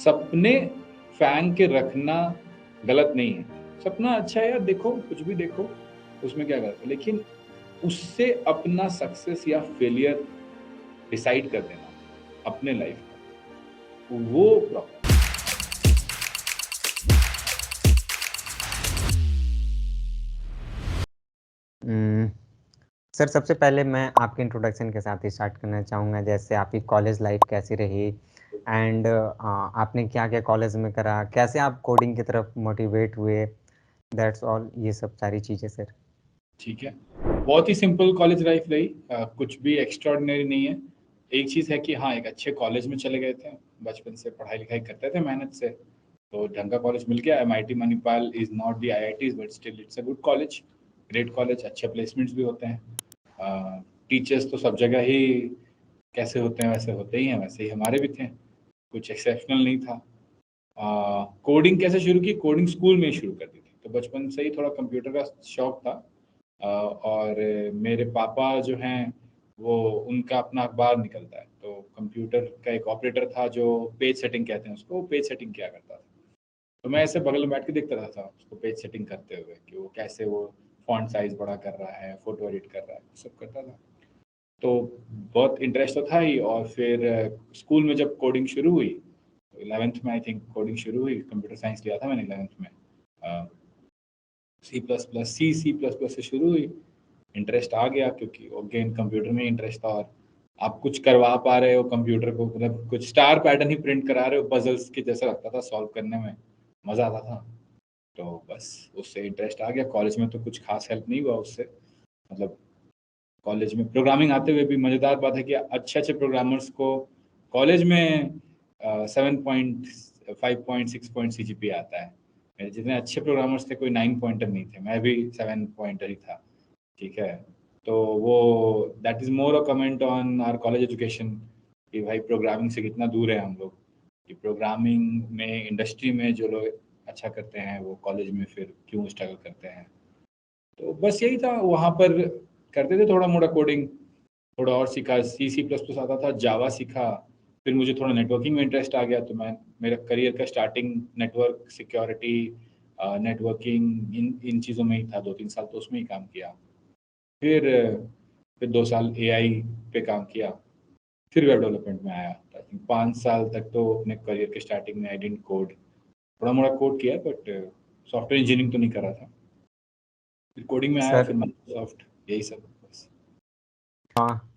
सपने फैंग के रखना गलत नहीं है। सपना अच्छा है यार, देखो कुछ भी देखो, उसमें क्या गलत है, लेकिन उससे अपना सक्सेस या फेलियर डिसाइड कर देना अपने लाइफ का, वो प्रॉब्लम। सर सबसे पहले मैं आपके इंट्रोडक्शन के साथ ही स्टार्ट करना चाहूँगा, जैसे आपकी कॉलेज लाइफ कैसी रही एंड आपने क्या क्या कॉलेज में करा, कैसे आप कोडिंग की तरफ मोटिवेट हुए, दैट्स ऑल, ये सब सारी चीज़ें सर। ठीक है, बहुत ही सिंपल कॉलेज लाइफ रही, कुछ भी एक्स्ट्राऑर्डिनरी नहीं है। एक चीज़ है कि हाँ, एक अच्छे कॉलेज में चले गए थे, बचपन से पढ़ाई लिखाई करते थे मेहनत से, तो ढंग का कॉलेज मिल गया। MIT Manipal is not the IITs but still it's a good college, great college, अच्छे प्लेसमेंट्स भी होते हैं। टीचर्स तो सब जगह ही कैसे होते हैं वैसे होते ही हैं, वैसे ही हमारे भी थे, कुछ एक्सेप्शनल नहीं था। कोडिंग कैसे शुरू की? कोडिंग स्कूल में ही शुरू कर दी थी, तो बचपन से ही थोड़ा कंप्यूटर का शौक था। और मेरे पापा जो हैं वो, उनका अपना अखबार निकलता है, तो कंप्यूटर का एक ऑपरेटर था जो पेज सेटिंग कहते हैं उसको, पेज सेटिंग किया करता था। तो मैं ऐसे बगल में बैठ के देखता था उसको पेज सेटिंग करते हुए कि वो कैसे वो फॉन्ट साइज बड़ा कर रहा है, फोटो एडिट कर रहा है, सब करता था। तो बहुत इंटरेस्ट तो था ही। और फिर स्कूल में जब कोडिंग शुरू हुई, 11th में आई थिंक कोडिंग शुरू हुई, कंप्यूटर साइंस लिया था मैंने 11th में। सी प्लस प्लस से शुरू हुई, इंटरेस्ट आ गया क्योंकि अगेन कंप्यूटर में इंटरेस्ट था। और आप कुछ करवा पा रहे हो कंप्यूटर को, मतलब कुछ स्टार पैटर्न ही प्रिंट करा रहे हो, पजल्स के जैसा लगता था, सॉल्व करने में मज़ा आता था। तो बस उससे इंटरेस्ट आ गया। कॉलेज में तो कुछ खास हेल्प नहीं हुआ उससे, मतलब कॉलेज में प्रोग्रामिंग आते हुए भी मज़ेदार बात है कि अच्छे अच्छे प्रोग्रामर्स को कॉलेज में 7.5 पॉइंट 6 पॉइंट CGPA आता है। मेरे जितने अच्छे प्रोग्रामर्स थे कोई 9 पॉइंटर नहीं थे, मैं भी 7 पॉइंटर ही था। ठीक है, तो वो that is more a comment on our college education कि भाई प्रोग्रामिंग से कितना दूर है हम लोग, कि प्रोग्रामिंग में इंडस्ट्री में जो लोग अच्छा करते हैं वो कॉलेज में फिर क्यों स्ट्रगल करते हैं। तो बस यही था, वहाँ पर करते थे थोड़ा मोड़ा कोडिंग, थोड़ा और सीखा, C++ आता था, जावा सीखा। फिर मुझे थोड़ा नेटवर्किंग में इंटरेस्ट आ गया, तो मैं, मेरा करियर का स्टार्टिंग नेटवर्क सिक्योरिटी, नेटवर्किंग, इन इन चीज़ों में ही था। 2-3 साल तो उसमें ही काम किया। फिर 2 साल AI पे काम किया, फिर वेब डेवलपमेंट में आया। आई थिंक 5 साल तक तो अपने करियर के स्टार्टिंग में आई डिडंट कोड, थोड़ा मोड़ा कोड किया बट सॉफ्टवेयर इंजीनियरिंग तो नहीं करा था। फिर कोडिंग में आया, सर फिर माइक्रोसॉफ्ट, यही सब बस।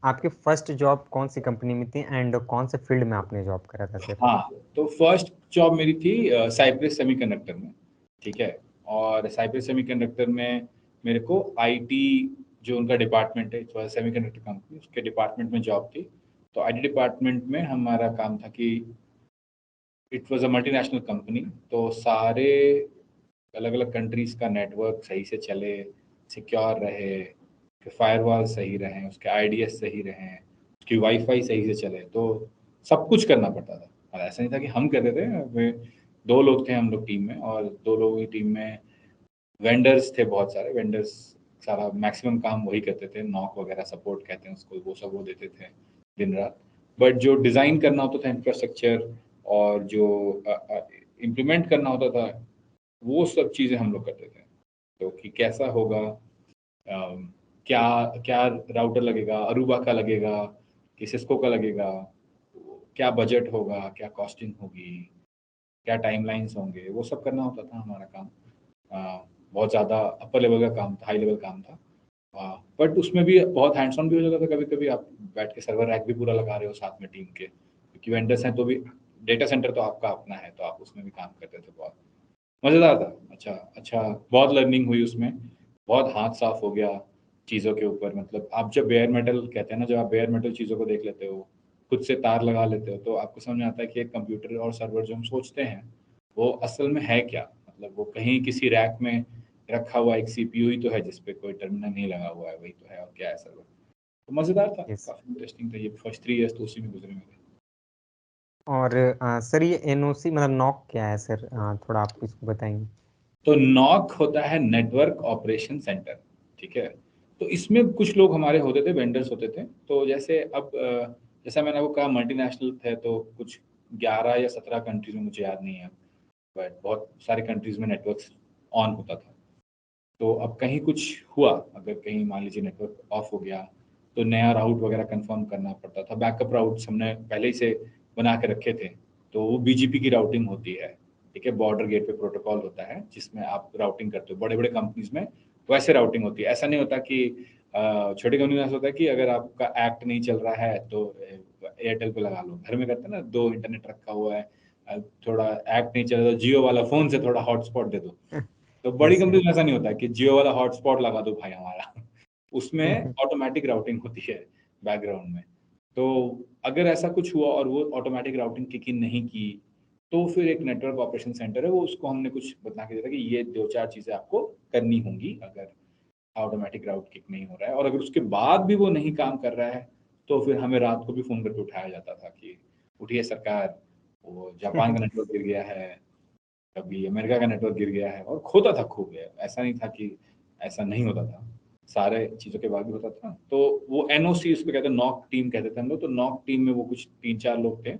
आपकी फर्स्ट जॉब कौन सी कंपनी में थी एंड कौन से फील्ड में आपने जॉब करा था सर? हाँ, तो फर्स्ट जॉब मेरी थी साइप्रस सेमीकंडक्टर में। ठीक है, और साइप्रस सेमीकंडक्टर में मेरे को IT, जो उनका डिपार्टमेंट है, थोड़ा सेमीकंडक्टर कंपनी, उसके डिपार्टमेंट में जॉब थी। तो IT डिपार्टमेंट में हमारा काम था कि it was a multinational company, तो सारे अलग अलग कंट्रीज का नेटवर्क सही से चले, सिक्योर रहे, उसके फायरवॉल सही रहें, उसके IDS सही रहें, उसकी वाईफाई सही से चले, तो सब कुछ करना पड़ता था। और ऐसा नहीं था कि हम करते थे, वे 2 लोग थे हम लोग टीम में, और 2 लोगों की टीम में वेंडर्स थे, बहुत सारे वेंडर्स, सारा मैक्सिमम काम वही करते थे, नॉक वगैरह सपोर्ट कहते हैं उसको, वो सब वो देते थे दिन रात। बट जो डिज़ाइन करना होता था इंफ्रास्ट्रक्चर, और जो इम्प्लीमेंट करना होता था, वो सब चीज़ें हम लोग करते थे। तो कि कैसा होगा, क्या क्या राउटर लगेगा, अरूबा का लगेगा कि सिस्को का लगेगा, क्या बजट होगा, क्या कॉस्टिंग होगी, क्या टाइमलाइंस होंगे, वो सब करना होता था हमारा काम। बहुत ज़्यादा अपर लेवल का काम था, हाई लेवल काम था। बट उसमें भी बहुत हैंड्स ऑन भी हो जाता था, कभी कभी आप बैठ के सर्वर रैक भी पूरा लगा रहे हो साथ में टीम के, क्योंकि वेंडर्स हैं तो भी, डेटा सेंटर तो आपका अपना है, तो आप उसमें भी काम करते थे। बहुत मज़ेदार था, अच्छा अच्छा, बहुत लर्निंग हुई उसमें, बहुत हाथ साफ हो गया चीज़ों के ऊपर। मतलब आप जब बेयर मेटल कहते हैं ना, जब आप बेयर मेटल चीज़ों को देख लेते हो, खुद से तार लगा लेते हो, तो आपको समझ में आता है कि एक कंप्यूटर और सर्वर जो हम सोचते हैं वो असल में है क्या। मतलब वो कहीं किसी रैक में रखा हुआ एक CPU ही तो है, जिसपे कोई टर्मिनल नहीं लगा हुआ है, वही तो है, और क्या है सर्वर। तो मज़ेदार था, यस। काफ़ी इंटरेस्टिंग था। ये फर्स्ट 3 इयर्स तो उसी में गुजरे मेरे। और सर ये NOC मतलब नॉक क्या है सर, थोड़ा आप इसको बताएंगे? तो नॉक होता है नेटवर्क ऑपरेशन सेंटर। ठीक है, तो इसमें कुछ लोग हमारे होते थे, वेंडर्स होते थे। तो जैसे अब जैसा मैंने आपको कहा मल्टीनेशनल थे, तो कुछ 11 या 17 कंट्रीज में, मुझे याद नहीं है, बट बहुत सारे कंट्रीज में नेटवर्क ऑन होता था। तो अब कहीं कुछ हुआ, अगर कहीं मान लीजिए नेटवर्क ऑफ हो गया, तो नया राउट वगैरह कंफर्म करना पड़ता था। बैकअप राउट्स हमने पहले ही से बना के रखे थे, तो वो बीजीपी की राउटिंग होती है, ठीक है। बॉर्डर गेट पे प्रोटोकॉल होता है जिसमें आप राउटिंग करते हो। बड़े बड़े कंपनीज में वैसे राउटिंग होती है। ऐसा नहीं होता कि छोटी कंपनी में ऐसा होता है कि अगर आपका एक्ट नहीं चल रहा है तो एयरटेल पे लगा लो। घर में करते हैं ना, 2 इंटरनेट रखा हुआ है, थोड़ा एक्ट नहीं चल रहा तो जियो वाला फोन से थोड़ा हॉटस्पॉट दे दो। तो बड़ी यस सर। कंपनी में ऐसा नहीं होता कि जियो वाला हॉटस्पॉट लगा दो भाई हमारा। उसमें ऑटोमेटिक राउटिंग होती है बैकग्राउंड में। तो अगर ऐसा कुछ हुआ और वो ऑटोमेटिक राउटिंग किक इन नहीं की, तो फिर एक नेटवर्क ऑपरेशन सेंटर है, वो उसको हमने कुछ बता के दिया था कि ये 2-4 चीजें आपको करनी होंगी अगर ऑटोमेटिक राउट किक नहीं हो रहा है। और अगर उसके बाद भी वो नहीं काम कर रहा है, तो फिर हमें रात को भी फोन करके उठाया जाता था कि उठिए सरकार, वो जापान का नेटवर्क गिर गया है, कभी अमेरिका का नेटवर्क गिर गया है। और खोता था खूब है, ऐसा नहीं था कि ऐसा नहीं होता था, सारे चीज़ों के बाद भी होता था। तो वो एनओसी उसको कहते हैं, नॉक टीम कहते थे हम लोग। तो नॉक टीम में वो कुछ 3-4 लोग थे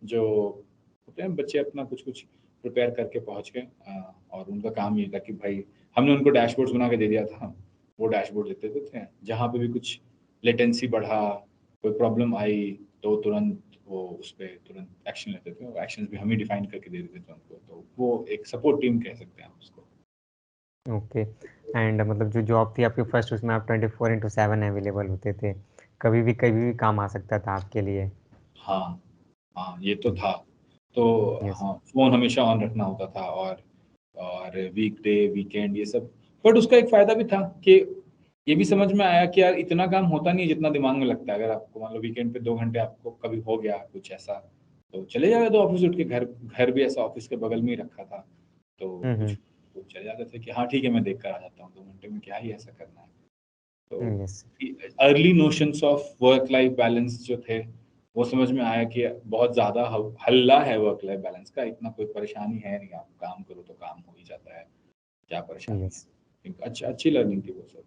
जो होते हैं बच्चे, अपना कुछ कुछ प्रिपेयर करके पहुंच गए। और उनका काम ये था कि भाई, हमने उनको डैशबोर्ड्स बना के दे दिया था, वो डैशबोर्ड देते थे। जहाँ पे भी कुछ लेटेंसी बढ़ा, कोई प्रॉब्लम आई, तो तुरंत वो उस पर तुरंत एक्शन लेते थे। और एक्शन भी हम ही डिफाइन करके दे देते थे उनको। तो वो एक सपोर्ट टीम कह सकते हैं उसको। ओके। एंड मतलब जो जॉब थी आपकी फर्स्ट, उसमें आप 24/7 अवेलेबल होते थे, कभी भी काम आ सकता था आपके लिए। हाँ, हाँ, ये तो था। तो यस। हाँ, फ़ोन हमेशा ऑन रखना होता था। और वीकडे, वीकेंड, ये सब। बट उसका एक फ़ायदा भी था कि ये भी समझ में आया कि यार इतना काम होता नहीं है जितना दिमाग में लगता है। अगर आपको मान लो वीकेंड पे 2 घंटे आपको कभी हो गया कुछ ऐसा, तो चले जाओगे, तो ऑफ़िस उठ के घर घर भी ऐसा ऑफ़िस के बगल में ही रखा था। तो कुछ तो चले जाते थे कि हाँ ठीक है, मैं देख कर आ जाता हूँ, 2 घंटे में क्या ही ऐसा करना है। तो yes. Early notions of work life balance जो थे, वो समझ में आया कि बहुत ज़्यादा हल्ला है वर्क लाइफ बैलेंस का, इतना कोई परेशानी है नहीं। आप काम करो तो काम हो ही जाता है, क्या परेशानी यस। है। अच्छी लर्निंग थी वो सब।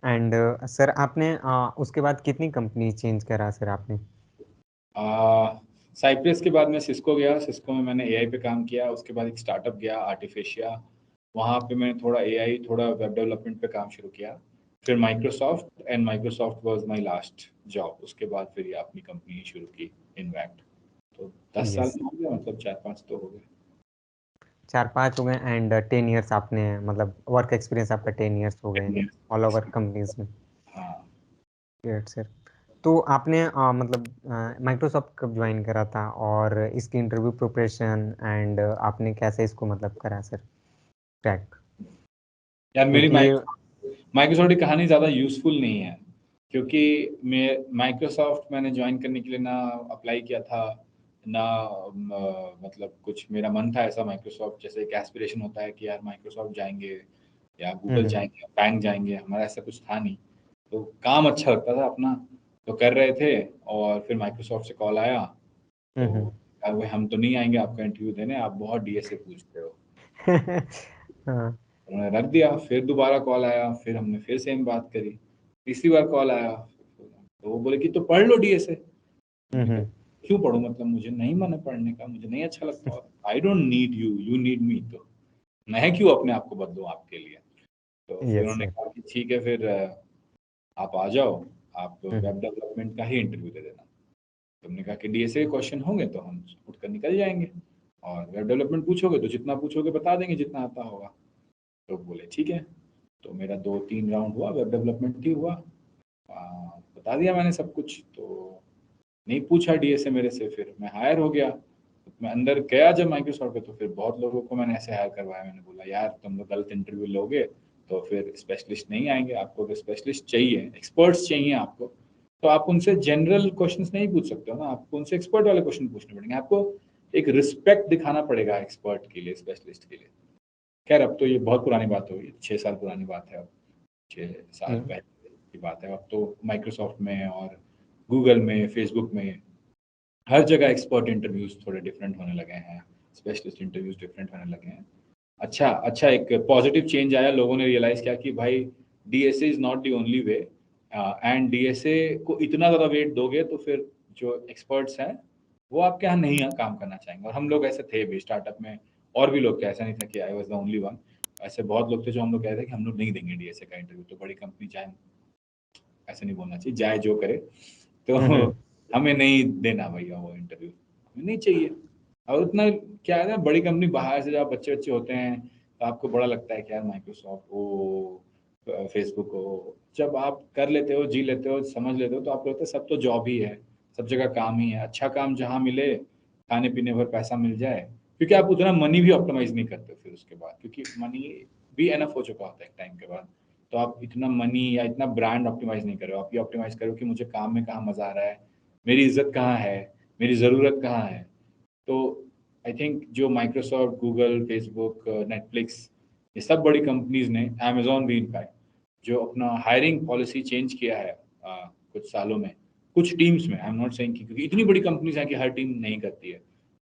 एंड सर आपने उसके बाद कितनी कंपनी चेंज करा सर आपने? साइप्रस के बाद मैं सिस्को गया। सिस्को में मैंने एआई पे काम किया। उसके बाद एक स्टार्टअप गया, आर्टिफिशिया। वहाँ पे मैंने थोड़ा एआई, थोड़ा वेब डेवलपमेंट पे काम शुरू किया। फिर Microsoft, and Microsoft was my last job. उसके बाद फिर ये अपनी कंपनी ही शुरू की, इनवैक्ट। तो 10 साल यस। में हो गया, मतलब 4-5 तो हो गए। 4-5 हो गए एंड 10 इयर्स आपने मतलब वर्क एक्सपीरियंस आपका 10 इयर्स हो गए ऑल ओवर कंपनीज में। हाँ। Great sir. तो आपने मतलब माइक्रोसॉफ्ट कब ज्वाइन करा था और इसकी इंटरव्यू प्रिपरेशन एंड आपने कैसे इसको मतलब करा सर क्रैक? यार मेरी क्योंकि माइक्रोसॉफ्ट की कहानी ज़्यादा यूज़फुल नहीं है, क्योंकि मैं माइक्रोसॉफ्ट मैंने ज्वाइन करने के लिए ना अप्लाई किया था, ना मतलब कुछ मेरा मन था ऐसा। माइक्रोसॉफ्ट जैसे एक एस्पिरेशन होता है कि यार माइक्रोसॉफ्ट जाएंगे या गूगल हम्म। जाएंगे, बैंक जाएंगे, हमारा ऐसा कुछ था नहीं। तो काम अच्छा लगता था अपना, तो कर रहे थे। और फिर माइक्रोसॉफ्ट से कॉल आया, तो हम्म। यार भाई हम तो नहीं आएंगे आपका इंटरव्यू देने, आप बहुत डीएसए पूछते हो। हाँ। उन्होंने रख दिया। फिर दोबारा कॉल आया, फिर हमने फिर सेम बात करी। तीसरी बार कॉल आया, तो वो बोले कि तो पढ़ लो डीएसए। हमने कहा हम्म। क्यों पढ़ूं, मतलब मुझे नहीं मन है पढ़ने का, मुझे नहीं अच्छा लगता। और I don't need you, you need me. तो मैं क्यों अपने आप को बदलूं आपके लिए। तो फिर यस उन्होंने सर। कहा कि ठीक है, फिर आप आ जाओ, आप हम्म। वेब डेवलपमेंट का ही इंटरव्यू दे देना। तुमने कहा कि डीएसए के क्वेश्चन होंगे तो हम उठ कर निकल जाएंगे, और वेब डेवलपमेंट पूछोगे तो जितना पूछोगे बता देंगे, जितना आता होगा। तो बोले ठीक है। तो मेरा 2-3 राउंड हुआ, वेब डेवलपमेंट ही हुआ। बता दिया मैंने सब कुछ। तो नहीं पूछा डीएसए मेरे से, फिर मैं हायर हो गया। मैं अंदर गया जब माइक्रोसॉफ्ट पे, तो फिर बहुत लोगों को मैंने ऐसे हायर करवाया। मैंने बोला यार तुम लोग गलत इंटरव्यू लोगे तो फिर स्पेशलिस्ट नहीं आएंगे। आपको अगर स्पेशलिस्ट चाहिए, एक्सपर्ट्स चाहिए आपको, तो आप उनसे जनरल क्वेश्चंस नहीं पूछ सकते हो ना, आपको उनसे एक्सपर्ट वाले क्वेश्चन पूछने पड़ेंगे। आपको एक रिस्पेक्ट दिखाना पड़ेगा एक्सपर्ट के लिए, स्पेशलिस्ट के लिए। खैर अब तो ये बहुत पुरानी बात हो गई, 6 साल पुरानी बात है अब। 6 साल हम्म। पहले की बात है। अब तो माइक्रोसॉफ्ट में और गूगल में, फेसबुक में, हर जगह एक्सपर्ट इंटरव्यूज थोड़े डिफरेंट होने लगे हैं, स्पेशलिस्ट इंटरव्यूज डिफरेंट होने लगे हैं। अच्छा अच्छा, एक पॉजिटिव चेंज आया। लोगों ने रियलाइज किया कि भाई DSA is not the only way, and DSA को इतना ज़्यादा वेट दोगे तो फिर जो एक्सपर्ट्स हैं वो आपके यहाँ नहीं काम करना चाहेंगे। और हम लोग ऐसे थे भी स्टार्टअप में, और भी लोग थे, ऐसा नहीं था कि I was the only one. ऐसे बहुत लोग थे जो हम लोग कहते थे कि हम लोग नहीं देंगे डीएसए का इंटरव्यू, तो बड़ी कंपनी चाहे, ऐसे नहीं बोलना चाहिए, जाए जो करे, तो हमें नहीं देना भैया वो इंटरव्यू, हमें नहीं चाहिए। और उतना क्या है ना, बड़ी कंपनी बाहर से जब बच्चे बच्चे होते हैं तो आपको बड़ा लगता है कि यार माइक्रोसॉफ्ट हो, फेसबुक हो, जब आप कर लेते हो, जी लेते हो, समझ लेते हो, तो आपको लगता है सब तो जॉब ही है, सब जगह काम ही है, अच्छा काम जहाँ मिले, खाने पीने भर पैसा मिल जाए, क्योंकि आप उतना मनी भी ऑप्टिमाइज नहीं करते फिर उसके बाद, क्योंकि मनी भी एनफ हो चुका होता है एक टाइम के बाद। तो आप इतना मनी या इतना ब्रांड ऑप्टिमाइज नहीं करो, आप ये ऑप्टिमाइज करो कि मुझे काम में कहाँ मजा आ रहा है, मेरी इज्जत कहाँ है, मेरी ज़रूरत कहाँ है। तो आई थिंक जो माइक्रोसॉफ्ट, गूगल, फेसबुक, नेटफ्लिक्स, ये सब बड़ी कंपनीज ने, अमेजोन भी इनफैक्ट, जो अपना हायरिंग पॉलिसी चेंज किया है कुछ सालों में, कुछ टीम्स में, आई एम नॉट सेइंग क्योंकि इतनी बड़ी कंपनीज हैं कि हर टीम नहीं करती है,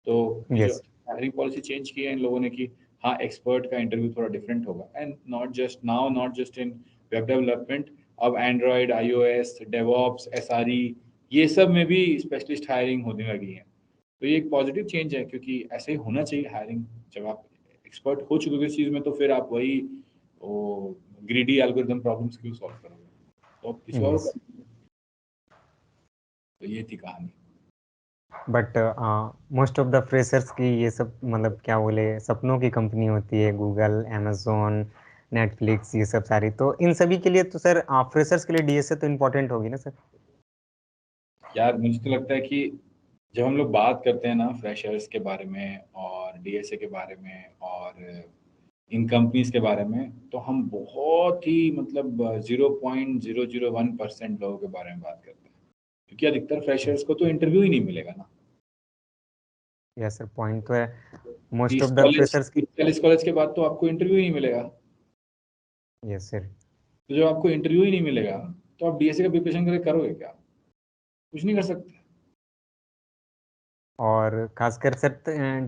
तो ये जो यस। हायरिंग पॉलिसी चेंज की है इन लोगों ने कि हाँ एक्सपर्ट का इंटरव्यू थोड़ा डिफरेंट होगा, and not just now, not just in web development, अब एंड्रॉयड, आईओएस, डेवऑप्स, एसआरई, ये सब में भी स्पेशलिस्ट हायरिंग होने लगी है। तो ये एक पॉजिटिव चेंज है, क्योंकि ऐसे ही होना चाहिए हायरिंग। जब आप एक्सपर्ट हो चुके हो किसी चीज़ में, तो फिर आप वही वो ग्रीडी एल्गोरिदम प्रॉब्लम्स क्यों सॉल्व करोगे, तो आप किसी और को यस। करोगे। तो ये थी कहानी। But most of the freshers की ये सब मतलब क्या बोले सपनों की कंपनी होती है, गूगल, अमेजोन, नेटफ्लिक्स, ये सब सारी। तो इन सभी के लिए तो सर फ्रेशर्स के लिए डीएसए तो इम्पोर्टेंट होगी ना सर? यार मुझे तो लगता है कि जब हम लोग बात करते हैं ना फ्रेशर्स के बारे में और डीएसए के बारे में और इन कंपनीज के बारे में, तो हम बहुत ही मतलब 0.001% लोगों के बारे में बात करते हैं, क्योंकि अधिकतर फ्रेशर्स को तो इंटरव्यू ही नहीं मिलेगा ना। यस सर, पॉइंट तो है। मोस्ट तीस ऑफ द कॉलेज फ्रेशर्स की। 40 कॉलेज के बाद तो आपको इंटरव्यू ही नहीं मिलेगा। Yes sir. तो जब आपको इंटरव्यू ही नहीं मिलेगा, तो आप डीएसए का प्रिपरेशन करके करोगे क्या? कुछ नहीं कर सकते। और खासकर सर